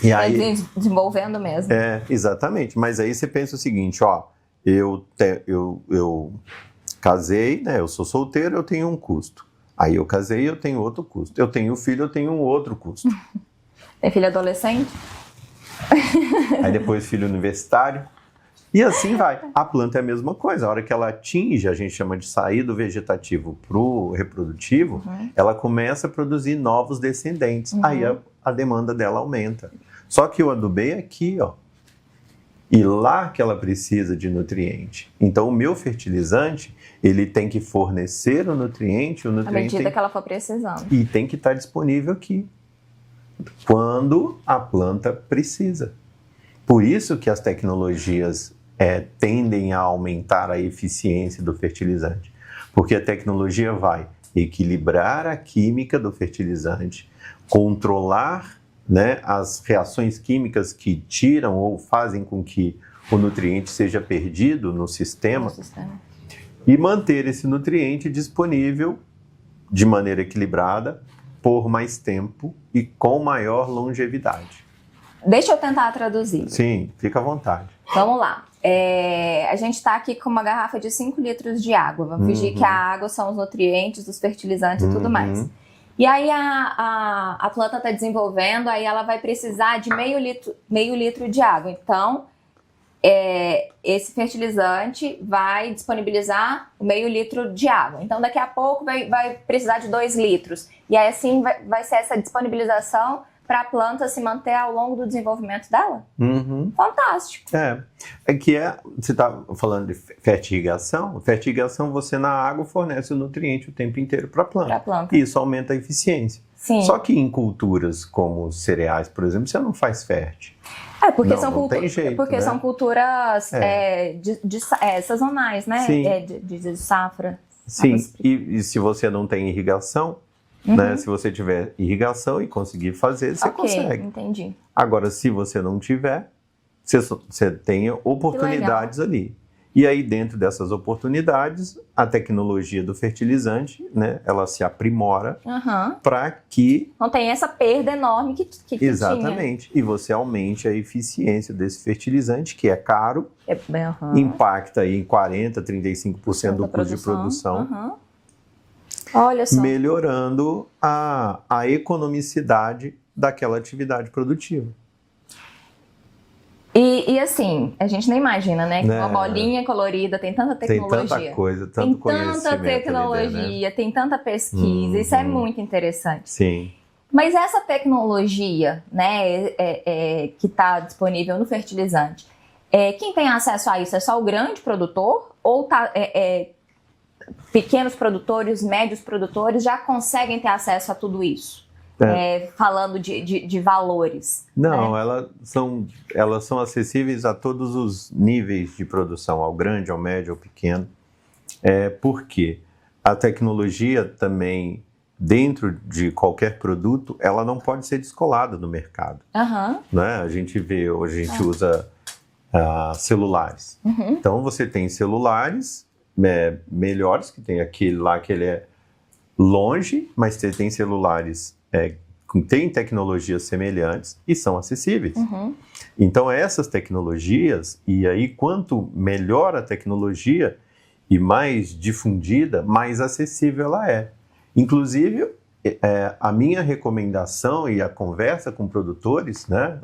E aí, desenvolvendo mesmo. Exatamente. Mas aí você pensa o seguinte, ó, eu casei, né? Eu sou solteiro, eu tenho um custo. Aí eu casei, eu tenho outro custo. Eu tenho filho, eu tenho um outro custo. Tem filho adolescente? Aí depois filho universitário. E assim vai. A planta é a mesma coisa. A hora que ela atinge, a gente chama de sair do vegetativo para o reprodutivo, ela começa a produzir novos descendentes. Aí a demanda dela aumenta. Só que eu adubei aqui, ó. E lá que ela precisa de nutriente. Então o meu fertilizante, ele tem que fornecer o nutriente à medida que ela for precisando. E tem que estar disponível aqui, quando a planta precisa. Por isso que as tecnologias tendem a aumentar a eficiência do fertilizante. Porque a tecnologia vai equilibrar a química do fertilizante, controlar, né, as reações químicas que tiram ou fazem com que o nutriente seja perdido no sistema. E manter esse nutriente disponível de maneira equilibrada por mais tempo e com maior longevidade. Deixa eu tentar traduzir. Sim, fica à vontade. Vamos lá. A gente está aqui com uma garrafa de 5 litros de água. Vamos fingir que a água são os nutrientes, os fertilizantes e tudo mais. E aí a planta está desenvolvendo, aí ela vai precisar de meio litro de água. Então, esse fertilizante vai disponibilizar o meio litro de água. Então, daqui a pouco vai precisar de 2 litros. E aí, assim, vai ser essa disponibilização para a planta se manter ao longo do desenvolvimento dela. Fantástico. Você está falando de fertirrigação. Fertirrigação, você na água fornece o nutriente o tempo inteiro para a planta. E isso aumenta a eficiência. Sim. Só que em culturas como cereais, por exemplo, você não faz fértil. Porque né? São culturas sazonais, né? De safra. Sim, e se você não tem irrigação, né? Se você tiver irrigação e conseguir fazer, você consegue. Entendi. Agora, se você não tiver, você tem oportunidades ali. E aí, dentro dessas oportunidades, a tecnologia do fertilizante, né, ela se aprimora para que... Não tem essa perda enorme que Exatamente. E você aumente a eficiência desse fertilizante, que é caro, impacta aí em 40%, 35% do custo de produção. Olha só. Melhorando a economicidade daquela atividade produtiva. E assim, a gente nem imagina, né? Que uma bolinha colorida tem tanta tecnologia. Tem tanta coisa, tanto conhecimento. Tem tanta tecnologia, ali, né? Tem tanta pesquisa. Isso é muito interessante. Sim. Mas essa tecnologia, né, que está disponível no fertilizante, quem tem acesso a isso é só o grande produtor? Ou pequenos produtores, médios produtores já conseguem ter acesso a tudo isso? Falando de valores. Não, elas são acessíveis a todos os níveis de produção, ao grande, ao médio, ao pequeno. Porque a tecnologia também, dentro de qualquer produto, ela não pode ser descolada do mercado. Né? A gente vê, hoje a gente usa celulares. Então você tem celulares melhores, que tem aquele lá que ele é longe, mas você tem celulares que têm tecnologias semelhantes e são acessíveis. Então essas tecnologias, e aí quanto melhor a tecnologia e mais difundida, mais acessível ela é. Inclusive, a minha recomendação e a conversa com produtores, né,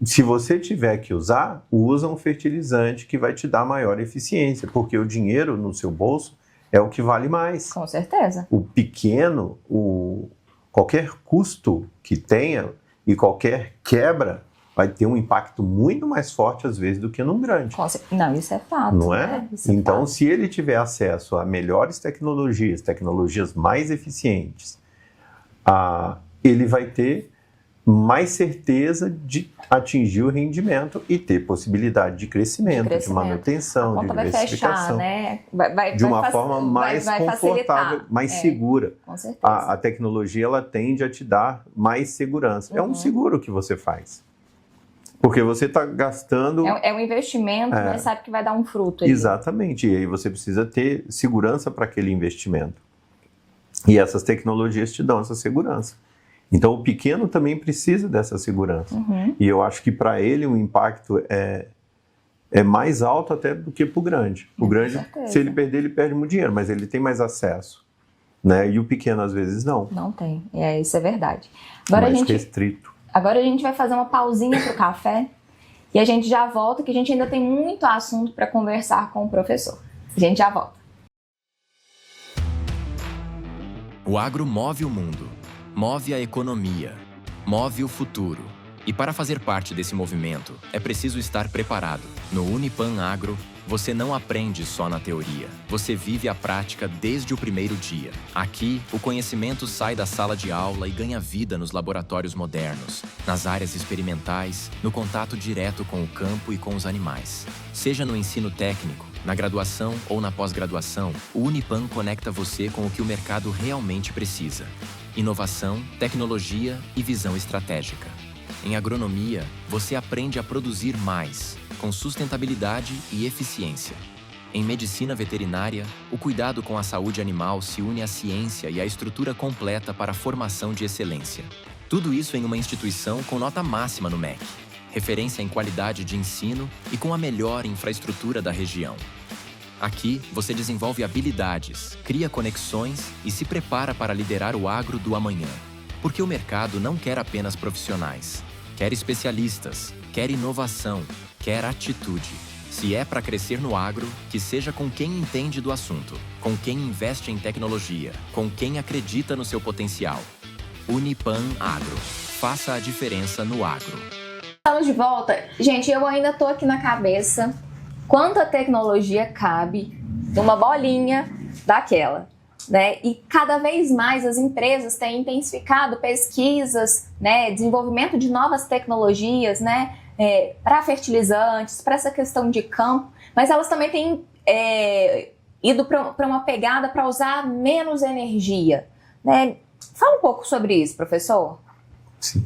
se você tiver que usar, usa um fertilizante que vai te dar maior eficiência, porque o dinheiro no seu bolso é o que vale mais. Com certeza. O pequeno, qualquer custo que tenha e qualquer quebra vai ter um impacto muito mais forte, às vezes, do que num grande. Não, isso é fato. Não é? Então, se ele tiver acesso a melhores tecnologias mais eficientes, ele vai ter mais certeza de atingir o rendimento e ter possibilidade de crescimento, de manutenção, de diversificação. Vai fechar, né? De uma forma mais confortável, facilitar. mais segura. Com certeza. A tecnologia, ela tende a te dar mais segurança. É um seguro que você faz. Porque você está gastando... É um investimento, mas sabe que vai dar um fruto. Exatamente. E aí você precisa ter segurança para aquele investimento. E essas tecnologias te dão essa segurança. Então, o pequeno também precisa dessa segurança. E eu acho que para ele o impacto é mais alto até do que para o grande. O grande, se ele perder, ele perde muito dinheiro, mas ele tem mais acesso. Né? E o pequeno, às vezes, não. Não tem. Isso é verdade. Mais restrito. Agora a gente vai fazer uma pausinha para o café e a gente já volta, que a gente ainda tem muito assunto para conversar com o professor. A gente já volta. O agro move o mundo. Move a economia, move o futuro. E para fazer parte desse movimento, é preciso estar preparado. No Unipam Agro, você não aprende só na teoria. Você vive a prática desde o primeiro dia. Aqui, o conhecimento sai da sala de aula e ganha vida nos laboratórios modernos, nas áreas experimentais, no contato direto com o campo e com os animais. Seja no ensino técnico, na graduação ou na pós-graduação, o Unipam conecta você com o que o mercado realmente precisa. Inovação, tecnologia e visão estratégica. Em agronomia, você aprende a produzir mais, com sustentabilidade e eficiência. Em medicina veterinária, o cuidado com a saúde animal se une à ciência e à estrutura completa para a formação de excelência. Tudo isso em uma instituição com nota máxima no MEC, referência em qualidade de ensino e com a melhor infraestrutura da região. Aqui, você desenvolve habilidades, cria conexões e se prepara para liderar o agro do amanhã. Porque o mercado não quer apenas profissionais. Quer especialistas, quer inovação, quer atitude. Se é para crescer no agro, que seja com quem entende do assunto, com quem investe em tecnologia, com quem acredita no seu potencial. Unipam Agro. Faça a diferença no agro. Estamos de volta. Gente, eu ainda tô aqui na cabeça quanta tecnologia cabe numa bolinha daquela, né? E cada vez mais as empresas têm intensificado pesquisas, né? Desenvolvimento de novas tecnologias, né? Para fertilizantes, para essa questão de campo, mas elas também têm ido para uma pegada para usar menos energia, né? Fala um pouco sobre isso, professor. Sim.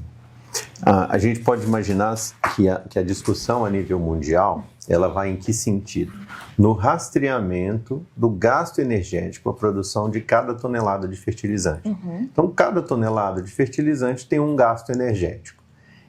A gente pode imaginar que a discussão a nível mundial, ela vai em que sentido? No rastreamento do gasto energético, a produção de cada tonelada de fertilizante. Então, cada tonelada de fertilizante tem um gasto energético.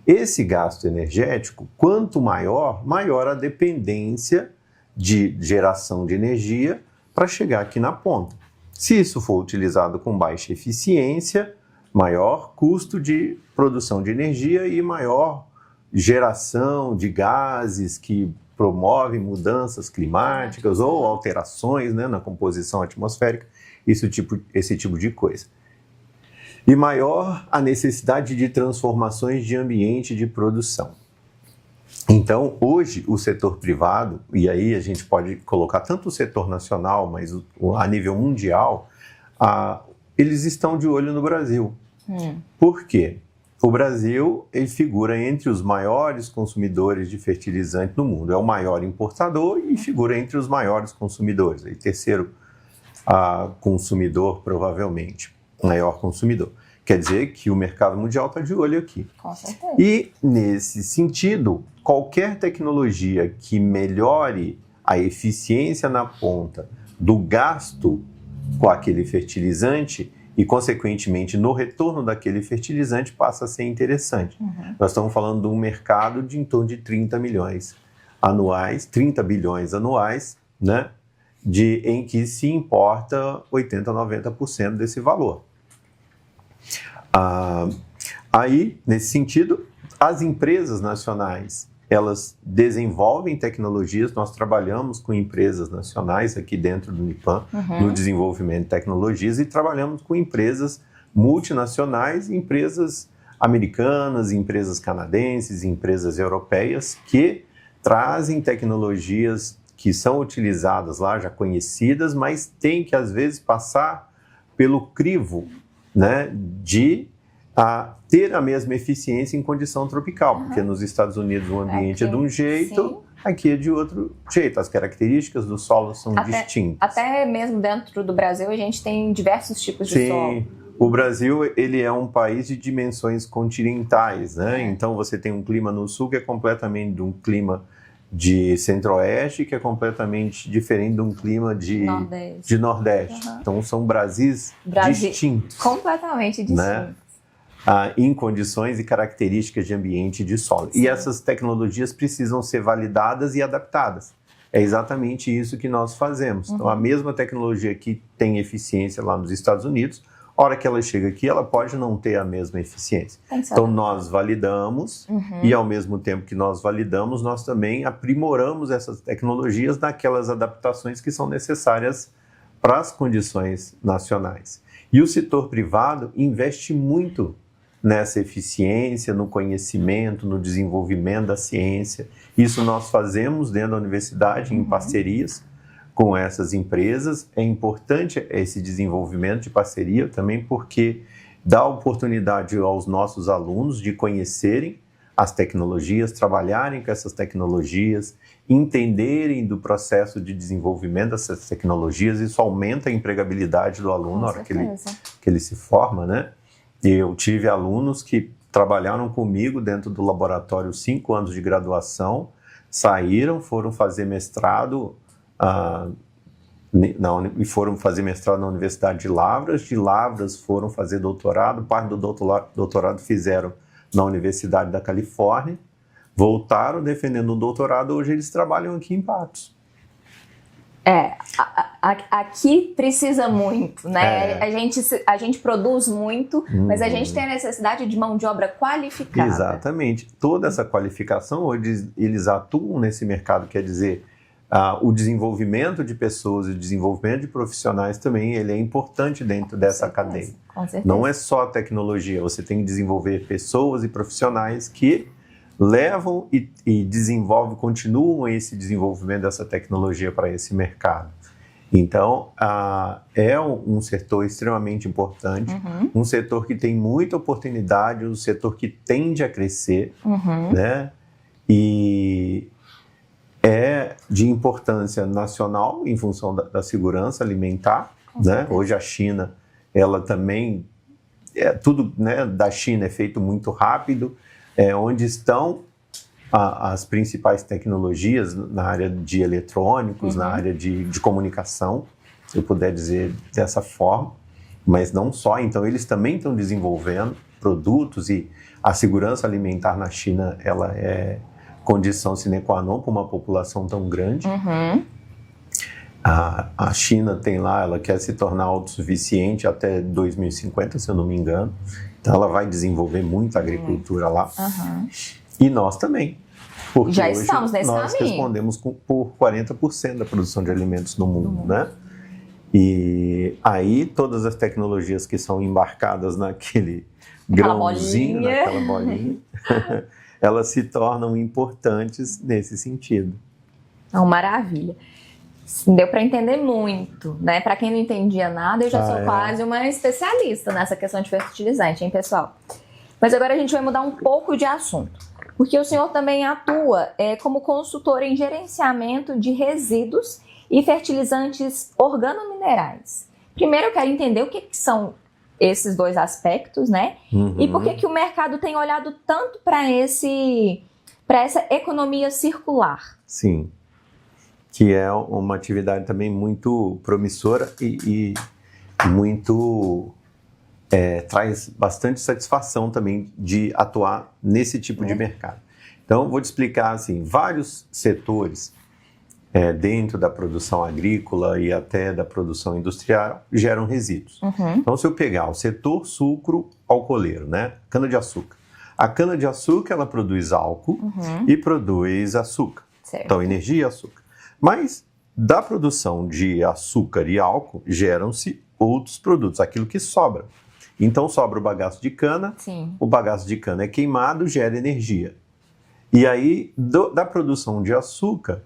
Esse gasto energético, quanto maior, maior a dependência de geração de energia para chegar aqui na ponta. Se isso for utilizado com baixa eficiência, maior custo de produção de energia e maior geração de gases que promovem mudanças climáticas ou alterações, né, na composição atmosférica, esse tipo de coisa. E maior a necessidade de transformações de ambiente de produção. Então, hoje, o setor privado, e aí a gente pode colocar tanto o setor nacional, mas a nível mundial, eles estão de olho no Brasil. Por quê? O Brasil, ele figura entre os maiores consumidores de fertilizante no mundo. É o maior importador e figura entre os maiores consumidores. E terceiro consumidor, provavelmente, maior consumidor. Quer dizer que o mercado mundial está de olho aqui. Com certeza. E, nesse sentido, qualquer tecnologia que melhore a eficiência na ponta do gasto com aquele fertilizante e, consequentemente, no retorno daquele fertilizante passa a ser interessante. Nós estamos falando de um mercado de em torno de 30 bilhões anuais, né, em que se importa 80% a 90% desse valor. Aí, nesse sentido, as empresas nacionais, elas desenvolvem tecnologias, nós trabalhamos com empresas nacionais aqui dentro do Unipam, no desenvolvimento de tecnologias, e trabalhamos com empresas multinacionais, empresas americanas, empresas canadenses, empresas europeias, que trazem tecnologias que são utilizadas lá, já conhecidas, mas tem que, às vezes, passar pelo crivo, né, de a ter a mesma eficiência em condição tropical, porque nos Estados Unidos o ambiente é de um jeito, aqui é de outro jeito. As características do solo são distintas. Até mesmo dentro do Brasil a gente tem diversos tipos de solo. O Brasil, ele é um país de dimensões continentais, né? Então você tem um clima no sul que é completamente de um clima de centro-oeste, que é completamente diferente de um clima de nordeste. Então são Brasis distintos. Completamente distintos. Né? Em condições e características de ambiente e de solo. E essas tecnologias precisam ser validadas e adaptadas. É exatamente isso que nós fazemos. Então, a mesma tecnologia que tem eficiência lá nos Estados Unidos, a hora que ela chega aqui, ela pode não ter a mesma eficiência. Então, nós validamos e, ao mesmo tempo que nós validamos, nós também aprimoramos essas tecnologias naquelas adaptações que são necessárias para as condições nacionais. E o setor privado investe muito nessa eficiência, no conhecimento, no desenvolvimento da ciência. Isso nós fazemos dentro da universidade, em parcerias com essas empresas. É importante esse desenvolvimento de parceria também porque dá oportunidade aos nossos alunos de conhecerem as tecnologias, trabalharem com essas tecnologias, entenderem do processo de desenvolvimento dessas tecnologias. Isso aumenta a empregabilidade do aluno na hora que ele se forma, né? Eu tive alunos que trabalharam comigo dentro do laboratório 5 anos de graduação, saíram, foram fazer mestrado e foram fazer mestrado na Universidade de Lavras foram fazer doutorado, parte do doutorado fizeram na Universidade da Califórnia, voltaram defendendo o doutorado, hoje eles trabalham aqui em Patos. Aqui precisa muito, né? A gente produz muito, mas a gente tem a necessidade de mão de obra qualificada. Exatamente. Toda essa qualificação, hoje eles atuam nesse mercado, quer dizer, o desenvolvimento de pessoas e o desenvolvimento de profissionais também, ele é importante dentro dessa cadeia. Com certeza. Não é só a tecnologia, você tem que desenvolver pessoas e profissionais que levam e desenvolvem, continuam esse desenvolvimento dessa tecnologia para esse mercado. Então, é um setor extremamente importante, um setor que tem muita oportunidade, um setor que tende a crescer, né? E é de importância nacional em função da segurança alimentar, né? Hoje a China, ela também, tudo, né, da China é feito muito rápido, onde estão as principais tecnologias na área de eletrônicos, na área de comunicação, se eu puder dizer dessa forma, mas não só. Então, eles também estão desenvolvendo produtos e a segurança alimentar na China, ela é condição sine qua non para uma população tão grande. A China tem lá, ela quer se tornar autossuficiente até 2050, se eu não me engano. Então, ela vai desenvolver muita agricultura lá. E nós também. Porque já hoje estamos nesse nós caminho. Respondemos por 40% da produção de alimentos no mundo, né? E aí, todas as tecnologias que são embarcadas naquele grãozinho, naquela bolinha, elas se tornam importantes nesse sentido. Maravilha. Deu para entender muito, né? Para quem não entendia nada, eu já sou quase uma especialista nessa questão de fertilizante, hein, pessoal? Mas agora a gente vai mudar um pouco de assunto, porque o senhor também atua como consultor em gerenciamento de resíduos e fertilizantes organominerais. Primeiro eu quero entender o que são esses dois aspectos, né? E por que o mercado tem olhado tanto para essa economia circular? Sim, que é uma atividade também muito promissora e muito traz bastante satisfação também de atuar nesse tipo de mercado. Então, vou te explicar assim, vários setores dentro da produção agrícola e até da produção industrial geram resíduos. Então, se eu pegar o setor sucro-alcooleiro, né, cana-de-açúcar. A cana-de-açúcar, ela produz álcool e produz açúcar. Certo. Então, energia e açúcar. Mas, da produção de açúcar e álcool, geram-se outros produtos, aquilo que sobra. Então, sobra o bagaço de cana, o bagaço de cana é queimado, gera energia. E aí, da produção de açúcar,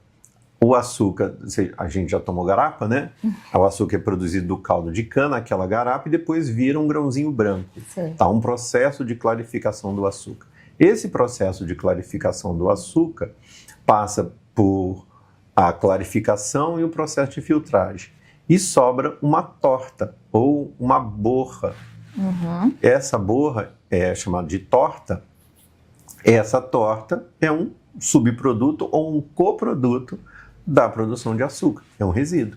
O açúcar, a gente já tomou garapa, né? O açúcar é produzido do caldo de cana, aquela garapa, e depois vira um grãozinho branco. Tá, um processo de clarificação do açúcar. Esse processo de clarificação do açúcar passa por a clarificação e o processo de filtragem. E sobra uma torta ou uma borra. Essa borra é chamada de torta. Essa torta é um subproduto ou um coproduto da produção de açúcar, é um resíduo.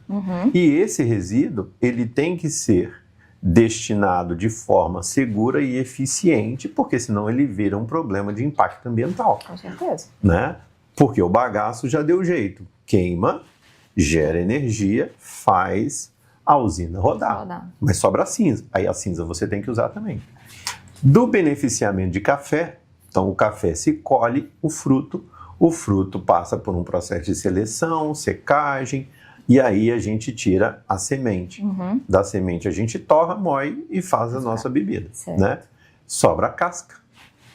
E esse resíduo, ele tem que ser destinado de forma segura e eficiente, porque senão ele vira um problema de impacto ambiental. Com certeza. Né? Porque o bagaço já deu jeito, queima, gera energia, faz a usina rodar. Mas sobra a cinza, aí a cinza você tem que usar também. Do beneficiamento de café, então o café se colhe, o fruto passa por um processo de seleção, secagem, e aí a gente tira a semente. Da semente a gente torra, moe e faz a nossa bebida. Né? Sobra a casca.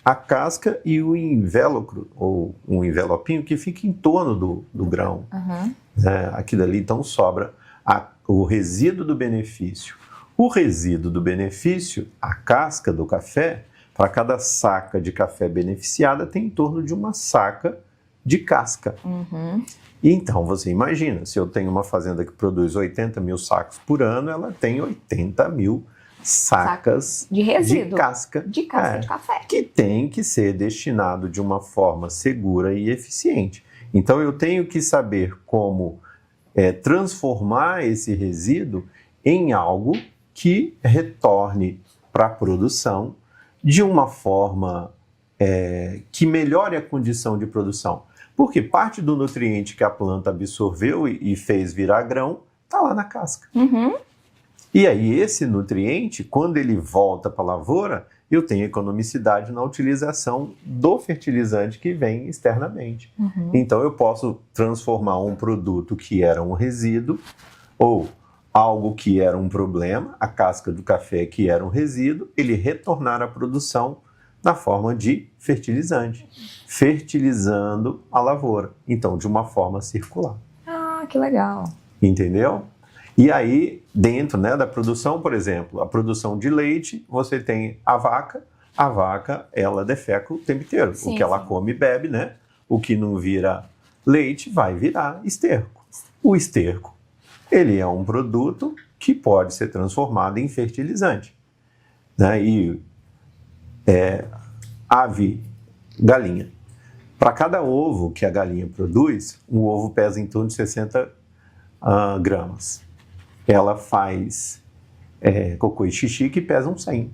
A casca e o invólucro, ou um envelopinho que fica em torno do grão. Aquilo ali, então, sobra o resíduo do benefício. O resíduo do benefício, a casca do café, para cada saca de café beneficiada, tem em torno de uma saca de casca. Então, você imagina, se eu tenho uma fazenda que produz 80 mil sacos por ano, ela tem 80 mil sacas de resíduo, de casca de café, que tem que ser destinado de uma forma segura e eficiente. Então, eu tenho que saber como transformar esse resíduo em algo que retorne para a produção de uma forma que melhore a condição de produção. Porque parte do nutriente que a planta absorveu e fez virar grão está lá na casca. E aí esse nutriente, quando ele volta para a lavoura, eu tenho economicidade na utilização do fertilizante que vem externamente. Então eu posso transformar um produto que era um resíduo ou algo que era um problema, a casca do café que era um resíduo, ele retornar à produção na forma de fertilizante, fertilizando a lavoura. Então, de uma forma circular. Ah, que legal. Entendeu? E aí, dentro, né, da produção, por exemplo, a produção de leite, você tem a vaca, ela defeca o tempo inteiro. O que ela come e bebe, né? O que não vira leite vai virar esterco. O esterco, ele é um produto que pode ser transformado em fertilizante. Né? E ave, galinha. Para cada ovo que a galinha produz, um ovo pesa em torno de 60 gramas. Ela faz cocô e xixi que pesam 100.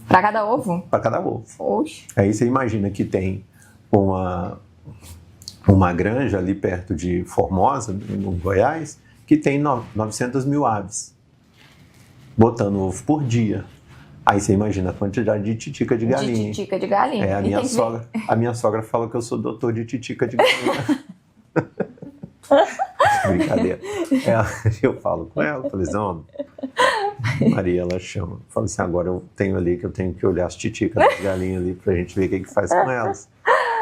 Para cada ovo? Para cada ovo. Oxe. Aí você imagina que tem uma granja ali perto de Formosa, no Goiás, que tem 900 mil aves botando ovo por dia. Aí você imagina a quantidade de titica de galinha. De titica de galinha. A minha sogra fala que eu sou doutor de titica de galinha. Brincadeira. Eu falo com ela, falei, não, Maria, ela chama. Fala assim, agora eu tenho ali que eu tenho que olhar as titicas das galinhas ali pra gente ver o que faz com elas.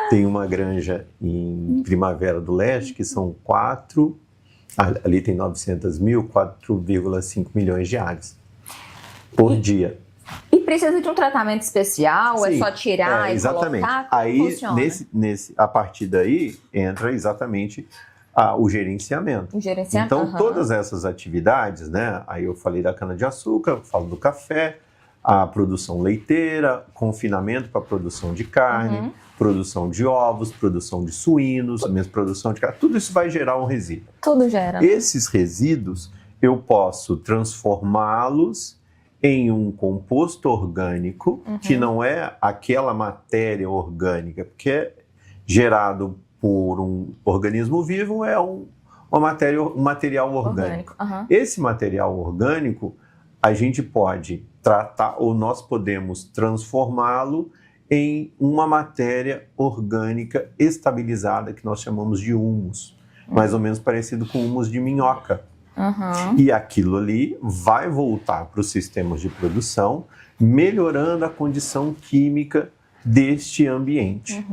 Tem uma granja em Primavera do Leste que são 4, ali tem 900 mil, 4,5 milhões de aves por dia. E precisa de um tratamento especial? Sim, é só tirar e exatamente. Colocar? Aí, funciona? a partir daí, entra exatamente o gerenciamento. Então, todas essas atividades, né? Aí eu falei da cana-de-açúcar, falo do café, a produção leiteira, confinamento para a produção de carne, produção de ovos, produção de suínos, a mesma produção de carne, tudo isso vai gerar um resíduo. Tudo gera. Esses resíduos, eu posso transformá-los em um composto orgânico, que não é aquela matéria orgânica, porque é gerado por um organismo vivo, é um material orgânico. Esse material orgânico, a gente pode tratar, ou nós podemos transformá-lo em uma matéria orgânica estabilizada, que nós chamamos de humus, mais ou menos parecido com humus de minhoca. E aquilo ali vai voltar para os sistemas de produção, melhorando a condição química deste ambiente.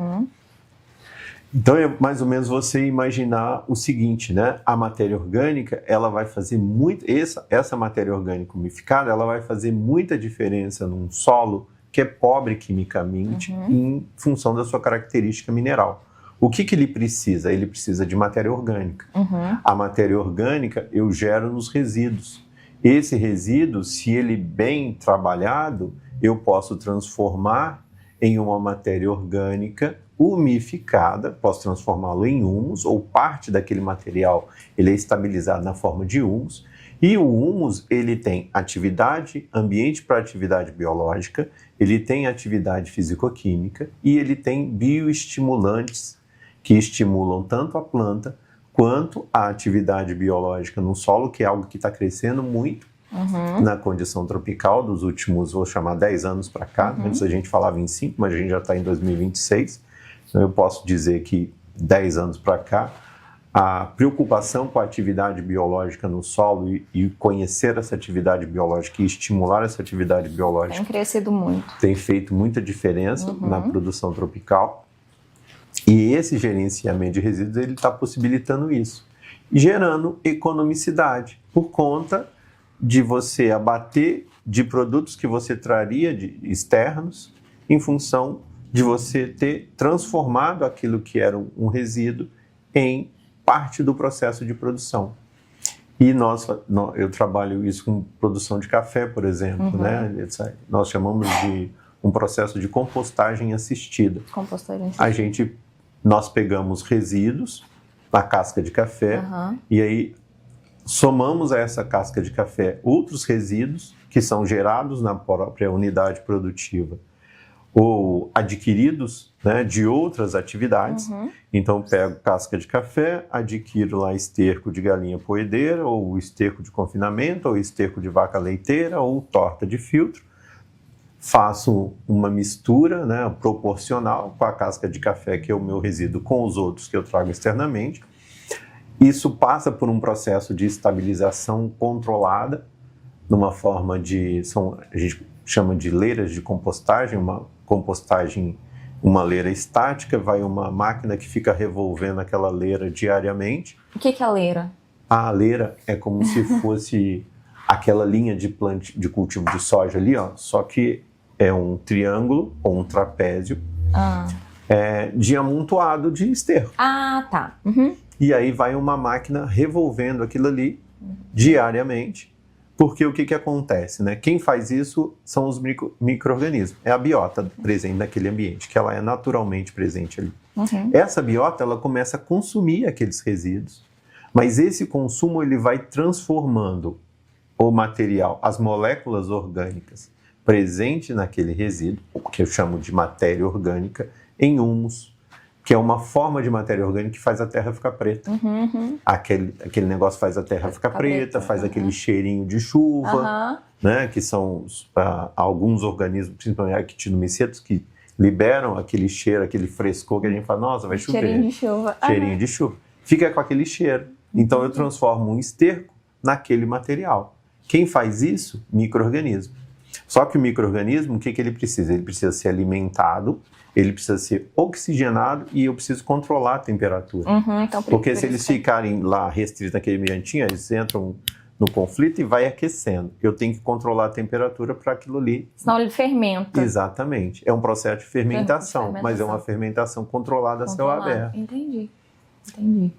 Então é mais ou menos você imaginar o seguinte, né? A matéria orgânica, ela vai fazer muito, essa matéria orgânica umificada, ela vai fazer muita diferença num solo que é pobre quimicamente em função da sua característica mineral. O que ele precisa? Ele precisa de matéria orgânica. A matéria orgânica eu gero nos resíduos. Esse resíduo, se ele bem trabalhado, eu posso transformar em uma matéria orgânica umificada, posso transformá-lo em humus, ou parte daquele material ele é estabilizado na forma de humus, e o humus ele tem atividade, ambiente para atividade biológica, ele tem atividade fisicoquímica e ele tem bioestimulantes que estimulam tanto a planta quanto a atividade biológica no solo, que é algo que está crescendo muito na condição tropical dos últimos, vou chamar 10 anos para cá. Antes a gente falava em 5, mas a gente já está em 2026. Então eu posso dizer que 10 anos para cá, a preocupação com a atividade biológica no solo e conhecer essa atividade biológica e estimular essa atividade biológica tem crescido muito. Tem feito muita diferença na produção tropical. E esse gerenciamento de resíduos ele está possibilitando isso, gerando economicidade por conta de você abater de produtos que você traria de externos em função de você ter transformado aquilo que era um resíduo em parte do processo de produção. E eu trabalho isso com produção de café, por exemplo, né? Nós chamamos de um processo de compostagem assistida. Nós pegamos resíduos na casca de café e aí somamos a essa casca de café outros resíduos que são gerados na própria unidade produtiva ou adquiridos, né, de outras atividades. Então, pego casca de café, adquiro lá esterco de galinha poedeira, ou esterco de confinamento, ou esterco de vaca leiteira, ou torta de filtro. Faço uma mistura, né, proporcional com a casca de café, que é o meu resíduo, com os outros que eu trago externamente. Isso passa por um processo de estabilização controlada, numa forma de... a gente chama de leiras de compostagem, uma leira estática, vai uma máquina que fica revolvendo aquela leira diariamente. O que é a leira? A leira é como se fosse aquela linha de cultivo de soja ali, ó, só que é um triângulo ou um trapézio de amontoado de esterco. Tá. E aí vai uma máquina revolvendo aquilo ali diariamente. Porque o que acontece, né? Quem faz isso são os micro-organismos. É a biota presente naquele ambiente, que ela é naturalmente presente ali. Essa biota, ela começa a consumir aqueles resíduos, mas esse consumo ele vai transformando o material, as moléculas orgânicas presentes naquele resíduo, que eu chamo de matéria orgânica, em humus, que é uma forma de matéria orgânica que faz a terra ficar preta. Aquele negócio faz a terra ficar preta, faz aquele cheirinho de chuva, né, que são alguns organismos, principalmente actinomicetos, que liberam aquele cheiro, aquele frescor que a gente fala, nossa, vai chover. Cheirinho de chuva. Cheirinho de chuva. Fica com aquele cheiro. Então eu transformo um esterco naquele material. Quem faz isso? Micro-organismo. Só que o micro-organismo, o que ele precisa? Ele precisa ser alimentado, ele precisa ser oxigenado e eu preciso controlar a temperatura. Então, porque se eles ficarem lá restritos naquele ambientinho, eles entram no conflito e vai aquecendo. Eu tenho que controlar a temperatura para aquilo ali. Senão ele fermenta. Exatamente. É um processo de fermentação, mas é uma fermentação controlada a céu aberto. Entendi.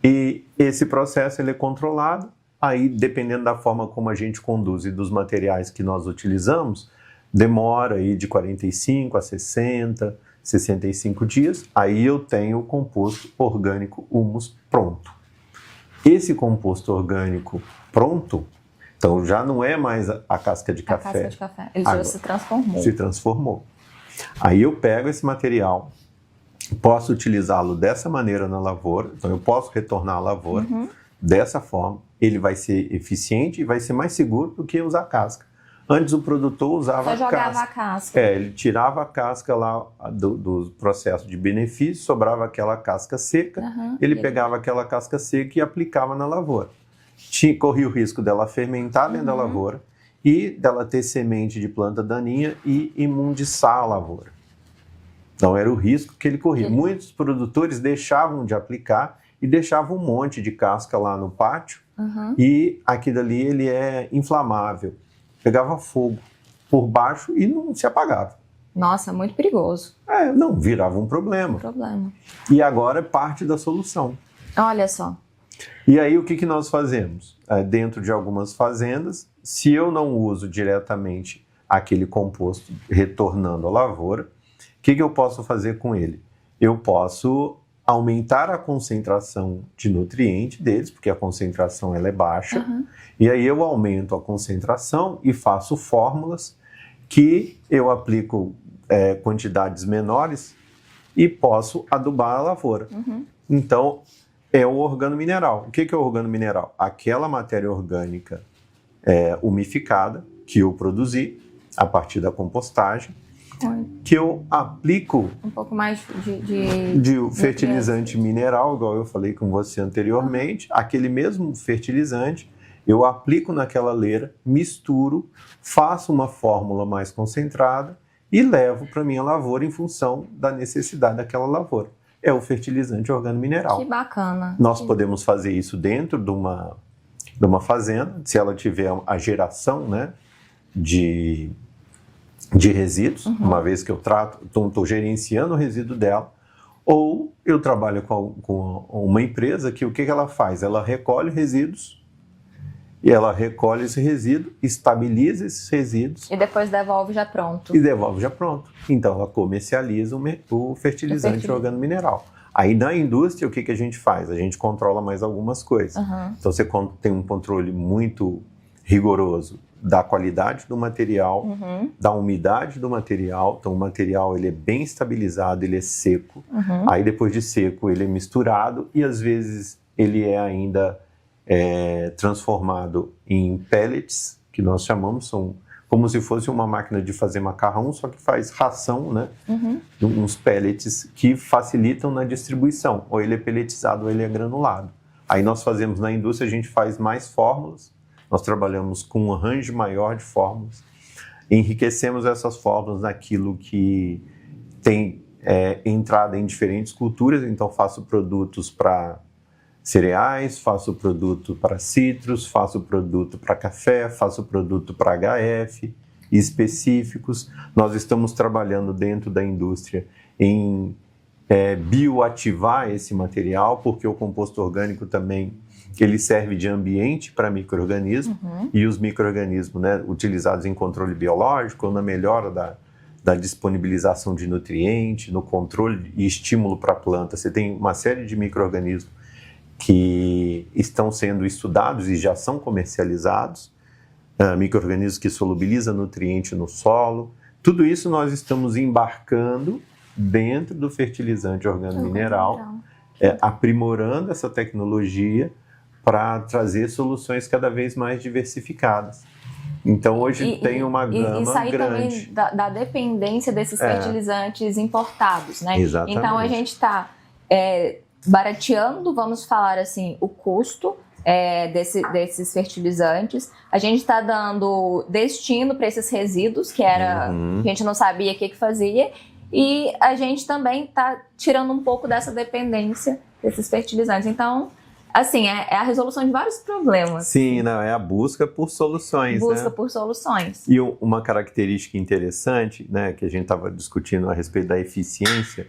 E esse processo ele é controlado, aí dependendo da forma como a gente conduz e dos materiais que nós utilizamos, demora aí de 45 a 60, 65 dias, aí eu tenho o composto orgânico humus pronto. Esse composto orgânico pronto, então já não é mais a casca de café. A casca de café, ele já se transformou. Se transformou. Aí eu pego esse material, posso utilizá-lo dessa maneira na lavoura, então eu posso retornar à lavoura dessa forma, ele vai ser eficiente e vai ser mais seguro do que usar casca. Antes o produtor usava jogava a casca. Ele tirava a casca lá do processo de benefício, sobrava aquela casca seca, ele pegava aquela casca seca e aplicava na lavoura. Corria o risco dela fermentar dentro da lavoura e dela ter semente de planta daninha e imundiçar a lavoura. Não era o risco que ele corria. Muitos produtores deixavam de aplicar e deixavam um monte de casca lá no pátio, e aquilo ali ele é inflamável. Pegava fogo por baixo e não se apagava. Nossa, muito perigoso. Não, virava um problema. E agora é parte da solução. Olha só. E aí o que nós fazemos? Dentro de algumas fazendas, se eu não uso diretamente aquele composto retornando à lavoura, o que eu posso fazer com ele? Eu posso aumentar a concentração de nutriente deles, porque a concentração ela é baixa, e aí eu aumento a concentração e faço fórmulas que eu aplico quantidades menores e posso adubar a lavoura. Então, é o organomineral. O que é o organomineral? Aquela matéria orgânica umificada que eu produzi a partir da compostagem, que eu aplico um pouco mais de fertilizante mineral, igual eu falei com você anteriormente, aquele mesmo fertilizante, eu aplico naquela leira, misturo, faço uma fórmula mais concentrada e levo para minha lavoura em função da necessidade daquela lavoura. É o fertilizante organomineral. Que bacana. Nós podemos fazer isso dentro de uma fazenda, se ela tiver a geração, né, de resíduos, uma vez que eu estou gerenciando o resíduo dela, ou eu trabalho com uma empresa que o que ela faz? Ela recolhe resíduos, e ela recolhe esse resíduo, estabiliza esses resíduos. E depois devolve já pronto. Então ela comercializa o fertilizante organomineral. Aí na indústria o que a gente faz? A gente controla mais algumas coisas. Então você tem um controle muito rigoroso da qualidade do material, da umidade do material. Então o material ele é bem estabilizado, ele é seco. Aí depois de seco ele é misturado e às vezes ele é ainda transformado em pellets, que nós chamamos, são como se fosse uma máquina de fazer macarrão, só que faz ração, né? Uns pellets que facilitam na distribuição. Ou ele é pelletizado ou ele é granulado. Aí nós fazemos na indústria, a gente faz mais fórmulas. Nós trabalhamos com um range maior de fórmulas. Enriquecemos essas fórmulas naquilo que tem entrada em diferentes culturas. Então faço produtos para cereais, faço produto para citros, faço produto para café, faço produto para HF específicos. Nós estamos trabalhando dentro da indústria em bioativar esse material, porque o composto orgânico também ele serve de ambiente para micro-organismos, e os micro-organismos, né, utilizados em controle biológico ou na melhora da disponibilização de nutrientes, no controle e estímulo para a planta. Você tem uma série de micro-organismos que estão sendo estudados e já são comercializados, micro-organismos que solubilizam nutriente no solo. Tudo isso nós estamos embarcando dentro do fertilizante organomineral, aprimorando essa tecnologia para trazer soluções cada vez mais diversificadas. Então hoje tem uma gama e sair grande. Também da dependência desses fertilizantes importados, né? Exatamente. Então a gente está barateando, vamos falar assim, o custo desses fertilizantes. A gente está dando destino para esses resíduos, que era que a gente não sabia o que fazia, e a gente também está tirando um pouco dessa dependência desses fertilizantes. Então, assim, é a resolução de vários problemas. Sim, não, é a busca por soluções. Busca por soluções. E uma característica interessante, né, que a gente estava discutindo a respeito da eficiência.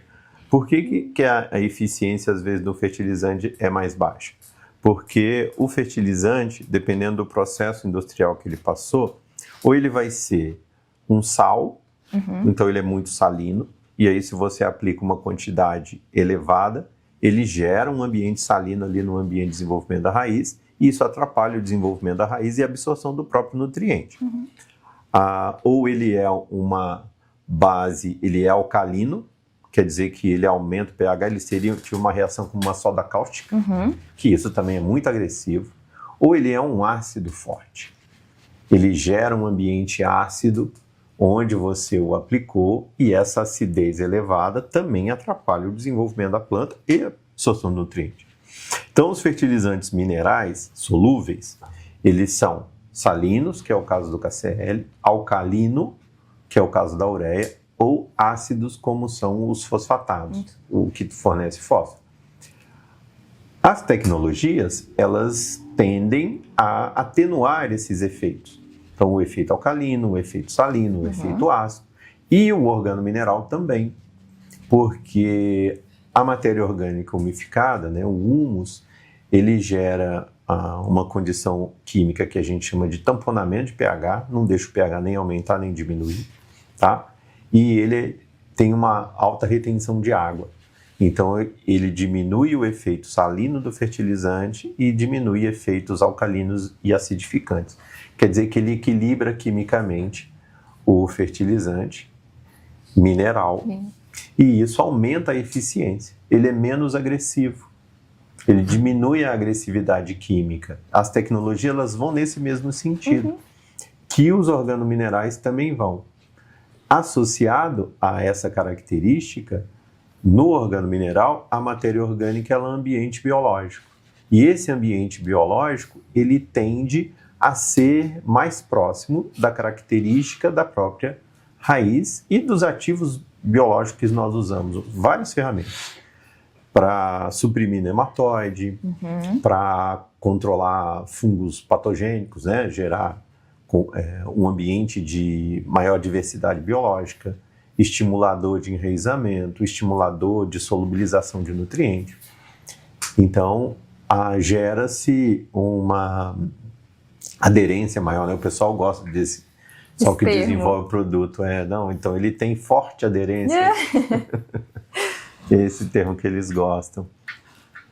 Por que a eficiência, às vezes, do fertilizante é mais baixa? Porque o fertilizante, dependendo do processo industrial que ele passou, ou ele vai ser um sal, então ele é muito salino, e aí se você aplica uma quantidade elevada, ele gera um ambiente salino ali no ambiente de desenvolvimento da raiz, e isso atrapalha o desenvolvimento da raiz e a absorção do próprio nutriente. Ou ele é uma base, ele é alcalino, quer dizer que ele aumenta o pH, ele tinha uma reação com uma soda cáustica, que isso também é muito agressivo. Ou ele é um ácido forte, ele gera um ambiente ácido onde você o aplicou, e essa acidez elevada também atrapalha o desenvolvimento da planta e a absorção do nutriente. Então, os fertilizantes minerais solúveis, eles são salinos, que é o caso do KCl, alcalino, que é o caso da ureia, ou ácidos, como são os fosfatados, o que fornece fósforo. As tecnologias, elas tendem a atenuar esses efeitos. Então, o efeito alcalino, o efeito salino, o efeito ácido, e o organomineral também, porque a matéria orgânica umificada, né, o humus, ele gera uma condição química que a gente chama de tamponamento de pH, não deixa o pH nem aumentar nem diminuir, tá? E ele tem uma alta retenção de água. Então, ele diminui o efeito salino do fertilizante e diminui efeitos alcalinos e acidificantes. Quer dizer que ele equilibra quimicamente o fertilizante mineral e isso aumenta a eficiência. Ele é menos agressivo. Ele diminui a agressividade química. As tecnologias elas vão nesse mesmo sentido, que os organominerais também vão. Associado a essa característica, no organomineral, a matéria orgânica ela é um ambiente biológico. E esse ambiente biológico, ele tende a ser mais próximo da característica da própria raiz e dos ativos biológicos que nós usamos, várias ferramentas. Para suprimir nematóide, para controlar fungos patogênicos, né? Gerar um ambiente de maior diversidade biológica, estimulador de enraizamento, estimulador de solubilização de nutrientes. Então, gera-se uma aderência maior, né? O pessoal gosta desse, só que desenvolve o produto. Então ele tem forte aderência. Esse termo que eles gostam.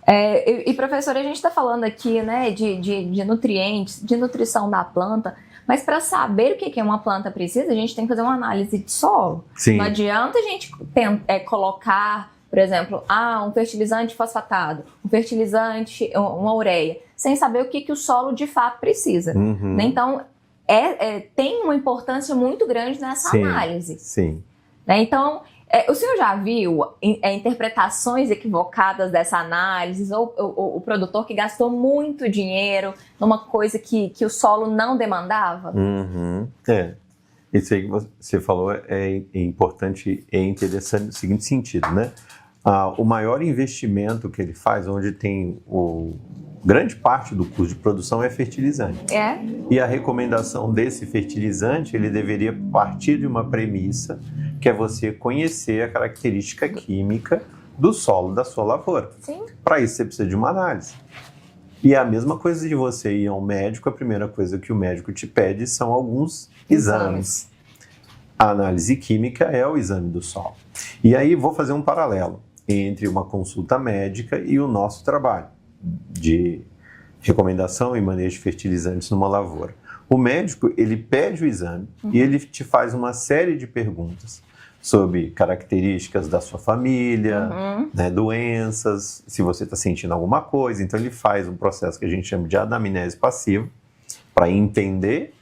E professora, a gente está falando aqui, né, de nutrientes, de nutrição da planta, mas para saber o que uma planta precisa, a gente tem que fazer uma análise de solo. Sim. Não adianta a gente colocar, por exemplo, um fertilizante fosfatado, um fertilizante, uma ureia, sem saber o que o solo de fato precisa. Né? Então, tem uma importância muito grande nessa análise. Sim. Né? Então, o senhor já viu interpretações equivocadas dessa análise, ou o produtor que gastou muito dinheiro numa coisa que o solo não demandava? Isso aí que você falou é importante e interessante no seguinte sentido, né? O maior investimento que ele faz, onde tem grande parte do custo de produção é fertilizante. E a recomendação desse fertilizante, ele deveria partir de uma premissa, que é você conhecer a característica química do solo da sua lavoura. Para isso você precisa de uma análise. E é a mesma coisa de você ir ao médico, a primeira coisa que o médico te pede são alguns exames. A análise química é o exame do solo. E aí vou fazer um paralelo entre uma consulta médica e o nosso trabalho de recomendação e manejo de fertilizantes numa lavoura. O médico, ele pede o exame e ele te faz uma série de perguntas sobre características da sua família, né, doenças, se você está sentindo alguma coisa. Então, ele faz um processo que a gente chama de anamnese passiva para entender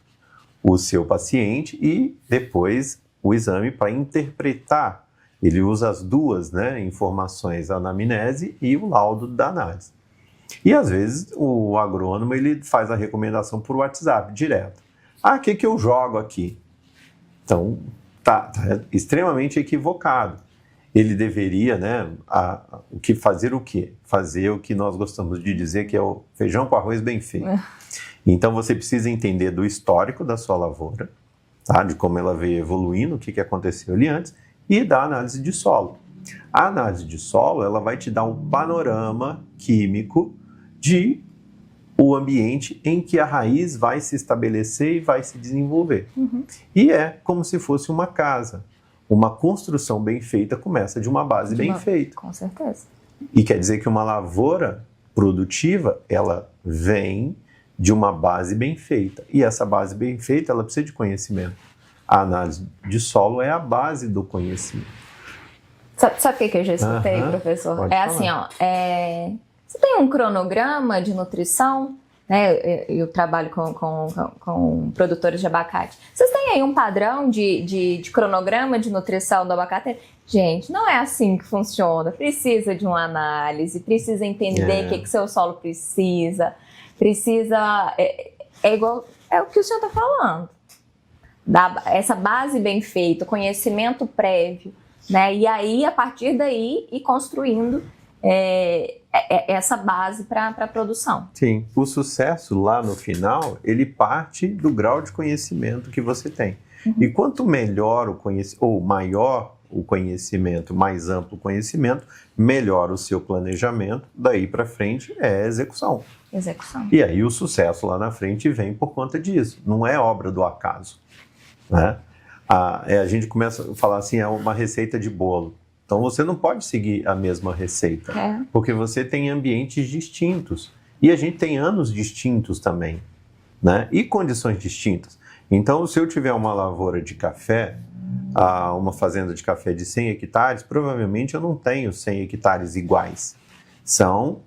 o seu paciente e depois o exame para interpretar. Ele usa as duas, né, informações, a anamnese e o laudo da análise. E às vezes o agrônomo ele faz a recomendação por WhatsApp, direto. O que eu jogo aqui? Então, tá extremamente equivocado. Ele deveria, né, fazer o quê? Fazer o que nós gostamos de dizer que é o feijão com arroz bem feito. Então você precisa entender do histórico da sua lavoura, tá? De como ela veio evoluindo, o que aconteceu ali antes, e da análise de solo. A análise de solo ela vai te dar um panorama químico de o ambiente em que a raiz vai se estabelecer e vai se desenvolver. E é como se fosse uma casa. Uma construção bem feita começa de uma base bem feita. Com certeza. E quer dizer que uma lavoura produtiva, ela vem de uma base bem feita. E essa base bem feita, ela precisa de conhecimento. A análise de solo é a base do conhecimento. Sabe o que eu já escutei, professor? Pode falar. Assim, você tem um cronograma de nutrição, né? Eu trabalho com produtores de abacate. Vocês têm aí um padrão de cronograma de nutrição do abacate? Gente, não é assim que funciona. Precisa de uma análise, precisa entender o que seu solo precisa. É igual, é o que o senhor está falando. essa base bem feita, conhecimento prévio, né? E aí, a partir daí, ir construindo essa base para a produção. Sim, o sucesso lá no final, ele parte do grau de conhecimento que você tem. E quanto melhor o conhecimento, ou maior o conhecimento, mais amplo o conhecimento, melhor o seu planejamento, daí para frente é execução. E aí o sucesso lá na frente vem por conta disso, não é obra do acaso, né? A gente começa a falar assim, é uma receita de bolo. Então você não pode seguir a mesma receita, porque você tem ambientes distintos. E a gente tem anos distintos também, né? E condições distintas. Então, se eu tiver uma lavoura de café, uma fazenda de café de 100 hectares, provavelmente eu não tenho 100 hectares iguais. São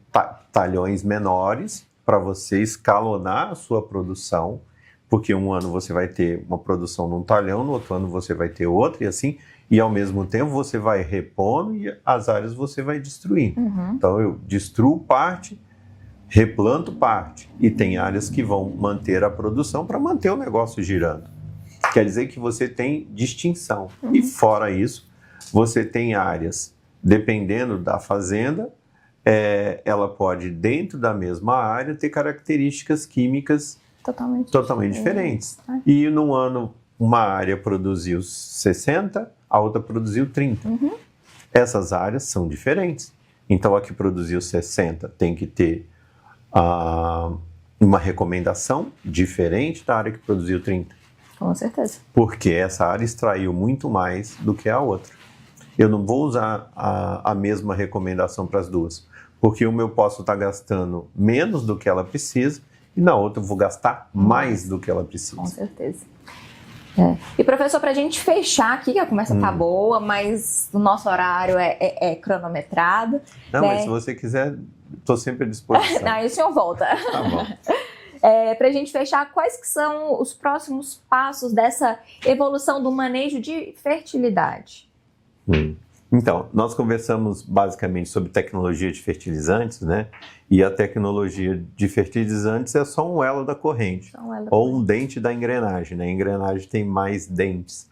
talhões menores para você escalonar a sua produção, porque um ano você vai ter uma produção num talhão, no outro ano você vai ter outra, e assim, e ao mesmo tempo você vai repondo e as áreas você vai destruindo. Então eu destruo parte, replanto parte, e tem áreas que vão manter a produção para manter o negócio girando. Quer dizer que você tem distinção. E fora isso, você tem áreas, dependendo da fazenda, ela pode, dentro da mesma área, ter características químicas totalmente diferentes. E num ano, uma área produziu 60, a outra produziu 30. Essas áreas são diferentes. Então, a que produziu 60 tem que ter uma recomendação diferente da área que produziu 30. Com certeza. Porque essa área extraiu muito mais do que a outra. Eu não vou usar a mesma recomendação para as duas, porque uma eu posso estar gastando menos do que ela precisa e na outra eu vou gastar mais do que ela precisa. Com certeza. E professor, para a gente fechar aqui, que a conversa tá boa, mas o nosso horário é cronometrado. Não, mas se você quiser, estou sempre à disposição. Aí o senhor volta. Tá bom. Para a gente fechar, quais que são os próximos passos dessa evolução do manejo de fertilidade? Então, nós conversamos basicamente sobre tecnologia de fertilizantes, né? E a tecnologia de fertilizantes é só um elo da corrente, ou um dente da engrenagem, né? A engrenagem tem mais dentes.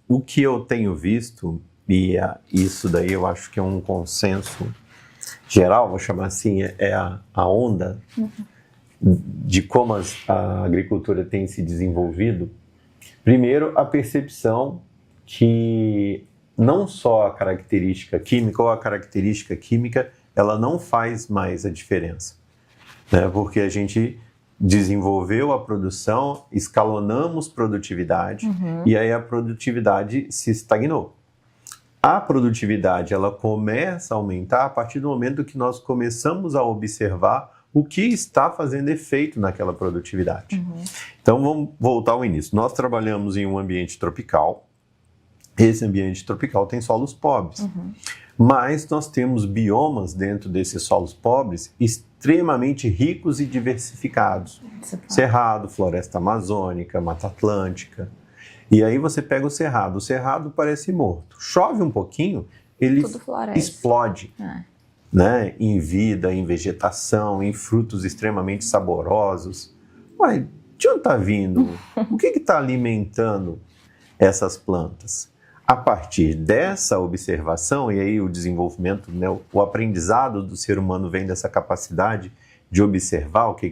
O que eu tenho visto, e isso daí eu acho que é um consenso geral, vou chamar assim, é a onda de como a agricultura tem se desenvolvido. Primeiro, a percepção que não só a característica química ou a característica química, ela não faz mais a diferença, né? Porque a gente desenvolveu a produção, escalonamos produtividade e aí a produtividade se estagnou. A produtividade, ela começa a aumentar a partir do momento que nós começamos a observar o que está fazendo efeito naquela produtividade. Então vamos voltar ao início. Nós trabalhamos em um ambiente tropical. Esse ambiente tropical tem solos pobres, mas nós temos biomas dentro desses solos pobres extremamente ricos e diversificados. Cerrado, floresta amazônica, mata atlântica. E aí você pega o cerrado parece morto. Chove um pouquinho, ele explode, né? Em vida, em vegetação, em frutos extremamente saborosos. Mas de onde está vindo? O que está alimentando essas plantas? A partir dessa observação, e aí o desenvolvimento, né, o aprendizado do ser humano vem dessa capacidade de observar o que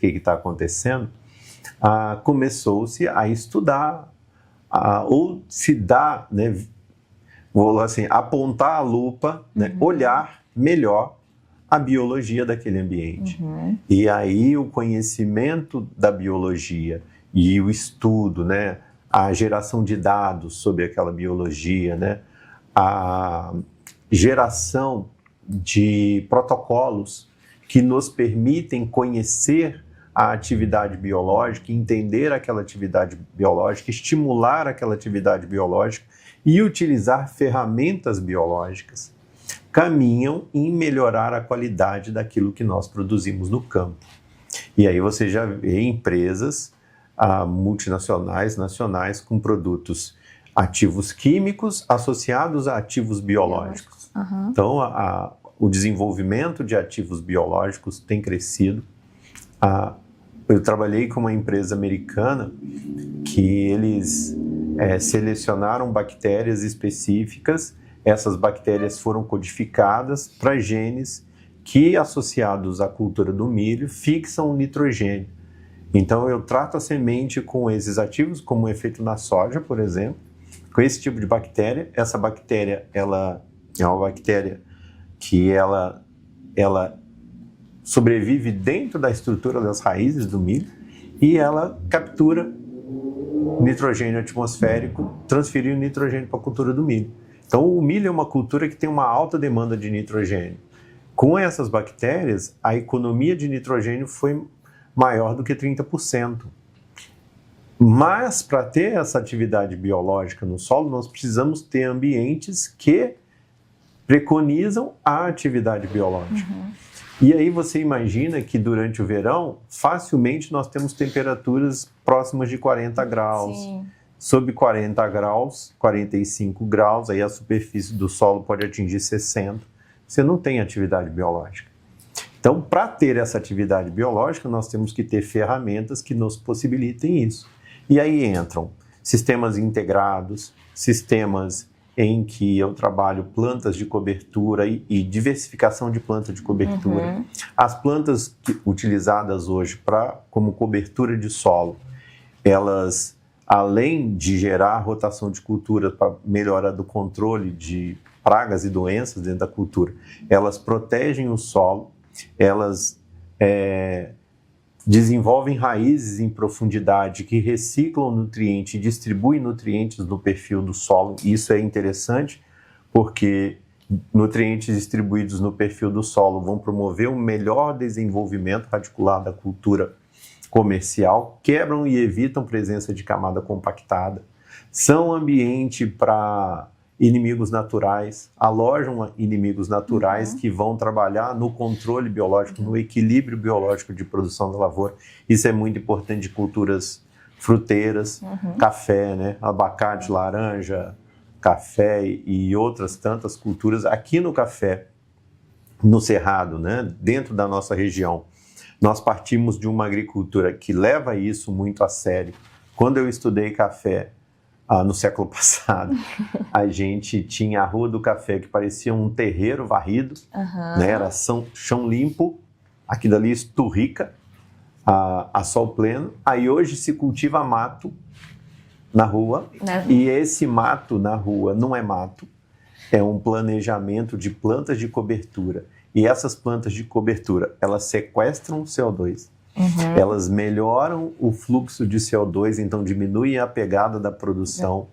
está acontecendo, começou-se a estudar, ou se dar, né, vou assim, apontar a lupa, né, olhar melhor a biologia daquele ambiente. E aí o conhecimento da biologia e o estudo, né, a geração de dados sobre aquela biologia, né? A geração de protocolos que nos permitem conhecer a atividade biológica, entender aquela atividade biológica, estimular aquela atividade biológica e utilizar ferramentas biológicas, caminham em melhorar a qualidade daquilo que nós produzimos no campo. E aí você já vê empresas multinacionais, nacionais, com produtos ativos químicos associados a ativos biológicos. Então, o desenvolvimento de ativos biológicos tem crescido eu trabalhei com uma empresa americana que eles selecionaram bactérias específicas. Essas bactérias foram codificadas para genes que, associados à cultura do milho, fixam o nitrogênio. Então, eu trato a semente com esses ativos, como o efeito na soja, por exemplo, com esse tipo de bactéria. Essa bactéria, ela é uma bactéria que ela sobrevive dentro da estrutura das raízes do milho e ela captura nitrogênio atmosférico, transferindo nitrogênio para a cultura do milho. Então, o milho é uma cultura que tem uma alta demanda de nitrogênio. Com essas bactérias, a economia de nitrogênio foi maior do que 30%. Mas, para ter essa atividade biológica no solo, nós precisamos ter ambientes que preconizam a atividade biológica. E aí você imagina que durante o verão, facilmente nós temos temperaturas próximas de 40 graus. Sim. Sob 40 graus, 45 graus, aí a superfície do solo pode atingir 60. Você não tem atividade biológica. Então, para ter essa atividade biológica, nós temos que ter ferramentas que nos possibilitem isso. E aí entram sistemas integrados, sistemas em que eu trabalho plantas de cobertura e diversificação de planta de cobertura. As plantas utilizadas hoje como cobertura de solo, elas, além de gerar rotação de cultura para melhora do controle de pragas e doenças dentro da cultura, elas protegem o solo, elas desenvolvem raízes em profundidade que reciclam nutrientes e distribuem nutrientes no perfil do solo. Isso é interessante porque nutrientes distribuídos no perfil do solo vão promover um melhor desenvolvimento radicular da cultura comercial, quebram e evitam presença de camada compactada, são ambiente para inimigos naturais, alojam inimigos naturais que vão trabalhar no controle biológico, no equilíbrio biológico de produção da lavoura. Isso é muito importante de culturas fruteiras, café, né? Abacate, laranja, café e outras tantas culturas. Aqui no café, no Cerrado, né? Dentro da nossa região, nós partimos de uma agricultura que leva isso muito a sério. Quando eu estudei café, no século passado, a gente tinha a Rua do Café, que parecia um terreiro varrido, né? Era chão limpo, aqui dali esturrica, a sol pleno. Aí hoje se cultiva mato na rua, e esse mato na rua não é mato, é um planejamento de plantas de cobertura. E essas plantas de cobertura, elas sequestram CO2, elas melhoram o fluxo de CO2, então diminuem a pegada da produção,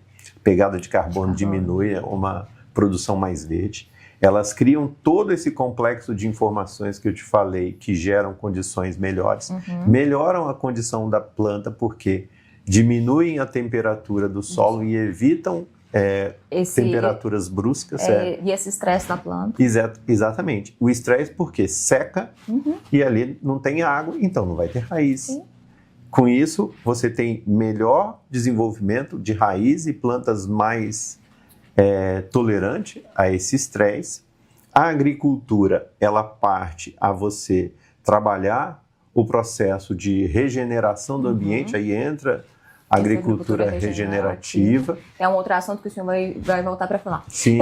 pegada de carbono diminui, é uma produção mais verde. Elas criam todo esse complexo de informações que eu te falei, que geram condições melhores, melhoram a condição da planta, porque diminuem a temperatura do solo e evitam temperaturas bruscas. E esse estresse da planta. Exatamente. O estresse porque seca e ali não tem água, então não vai ter raiz. Sim. Com isso, você tem melhor desenvolvimento de raiz e plantas mais tolerantes a esse estresse. A agricultura, ela parte a você trabalhar o processo de regeneração do ambiente, aí entra a agricultura regenerativa. É um outro assunto que o senhor vai voltar para falar. Sim,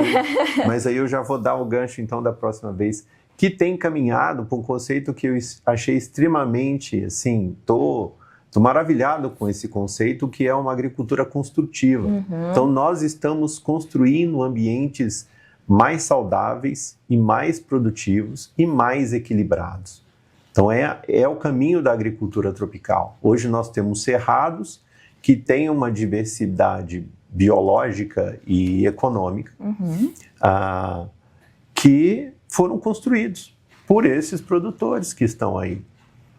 mas aí eu já vou dar o gancho então da próxima vez, que tem caminhado para um conceito que eu achei extremamente, assim, tô maravilhado com esse conceito, que é uma agricultura construtiva. Então nós estamos construindo ambientes mais saudáveis e mais produtivos e mais equilibrados. Então é o caminho da agricultura tropical. Hoje nós temos cerrados que têm uma diversidade biológica e econômica que foram construídos por esses produtores que estão aí.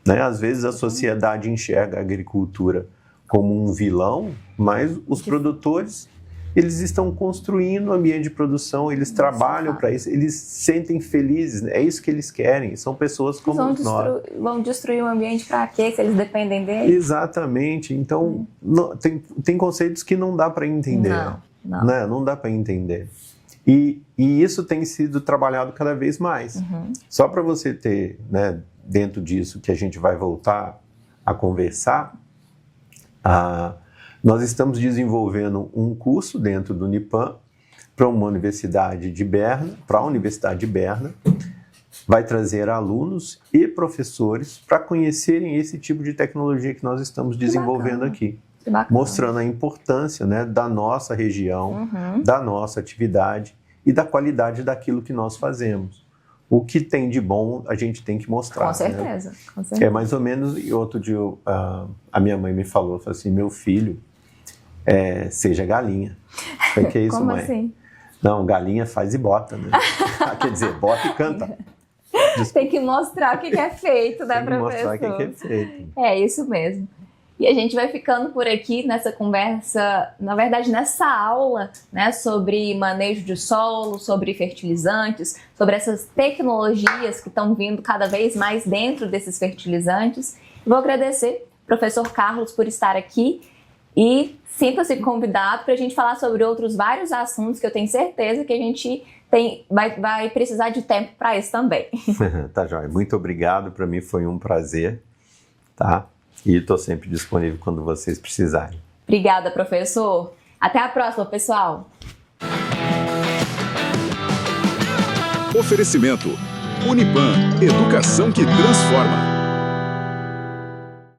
Né? Às vezes a sociedade enxerga a agricultura como um vilão, mas os produtores, eles estão construindo o ambiente de produção, eles trabalham para isso, eles se sentem felizes, é isso que eles querem, são pessoas como nós. Vão destruir o ambiente para quê? Se eles dependem dele? Exatamente, então tem conceitos que não dá para entender. Não. Né? Não dá para entender. E isso tem sido trabalhado cada vez mais. Só para você ter, né, dentro disso, que a gente vai voltar a conversar, nós estamos desenvolvendo um curso dentro do Unipan para a Universidade de Berna, vai trazer alunos e professores para conhecerem esse tipo de tecnologia que nós estamos desenvolvendo aqui. Mostrando a importância, né, da nossa região, da nossa atividade e da qualidade daquilo que nós fazemos. O que tem de bom a gente tem que mostrar. Com certeza, né? Com certeza. É mais ou menos, e outro dia a minha mãe me falou assim, meu filho, seja galinha. O que é isso, Como mãe? assim? Não, galinha faz e bota, né? Quer dizer, bota e canta. Tem que mostrar o que é feito, né, professor? Tem que mostrar o que é feito. É isso mesmo. E a gente vai ficando por aqui nessa conversa, na verdade nessa aula, né, sobre manejo de solo, sobre fertilizantes, sobre essas tecnologias que estão vindo cada vez mais dentro desses fertilizantes. Vou agradecer ao professor Carlos por estar aqui e sinta-se convidado para a gente falar sobre outros vários assuntos que eu tenho certeza que a gente vai precisar de tempo para isso também. Tá, joia. Muito obrigado, para mim foi um prazer, tá? E estou sempre disponível quando vocês precisarem. Obrigada, professor. Até a próxima, pessoal. Oferecimento: Unipan, educação que transforma.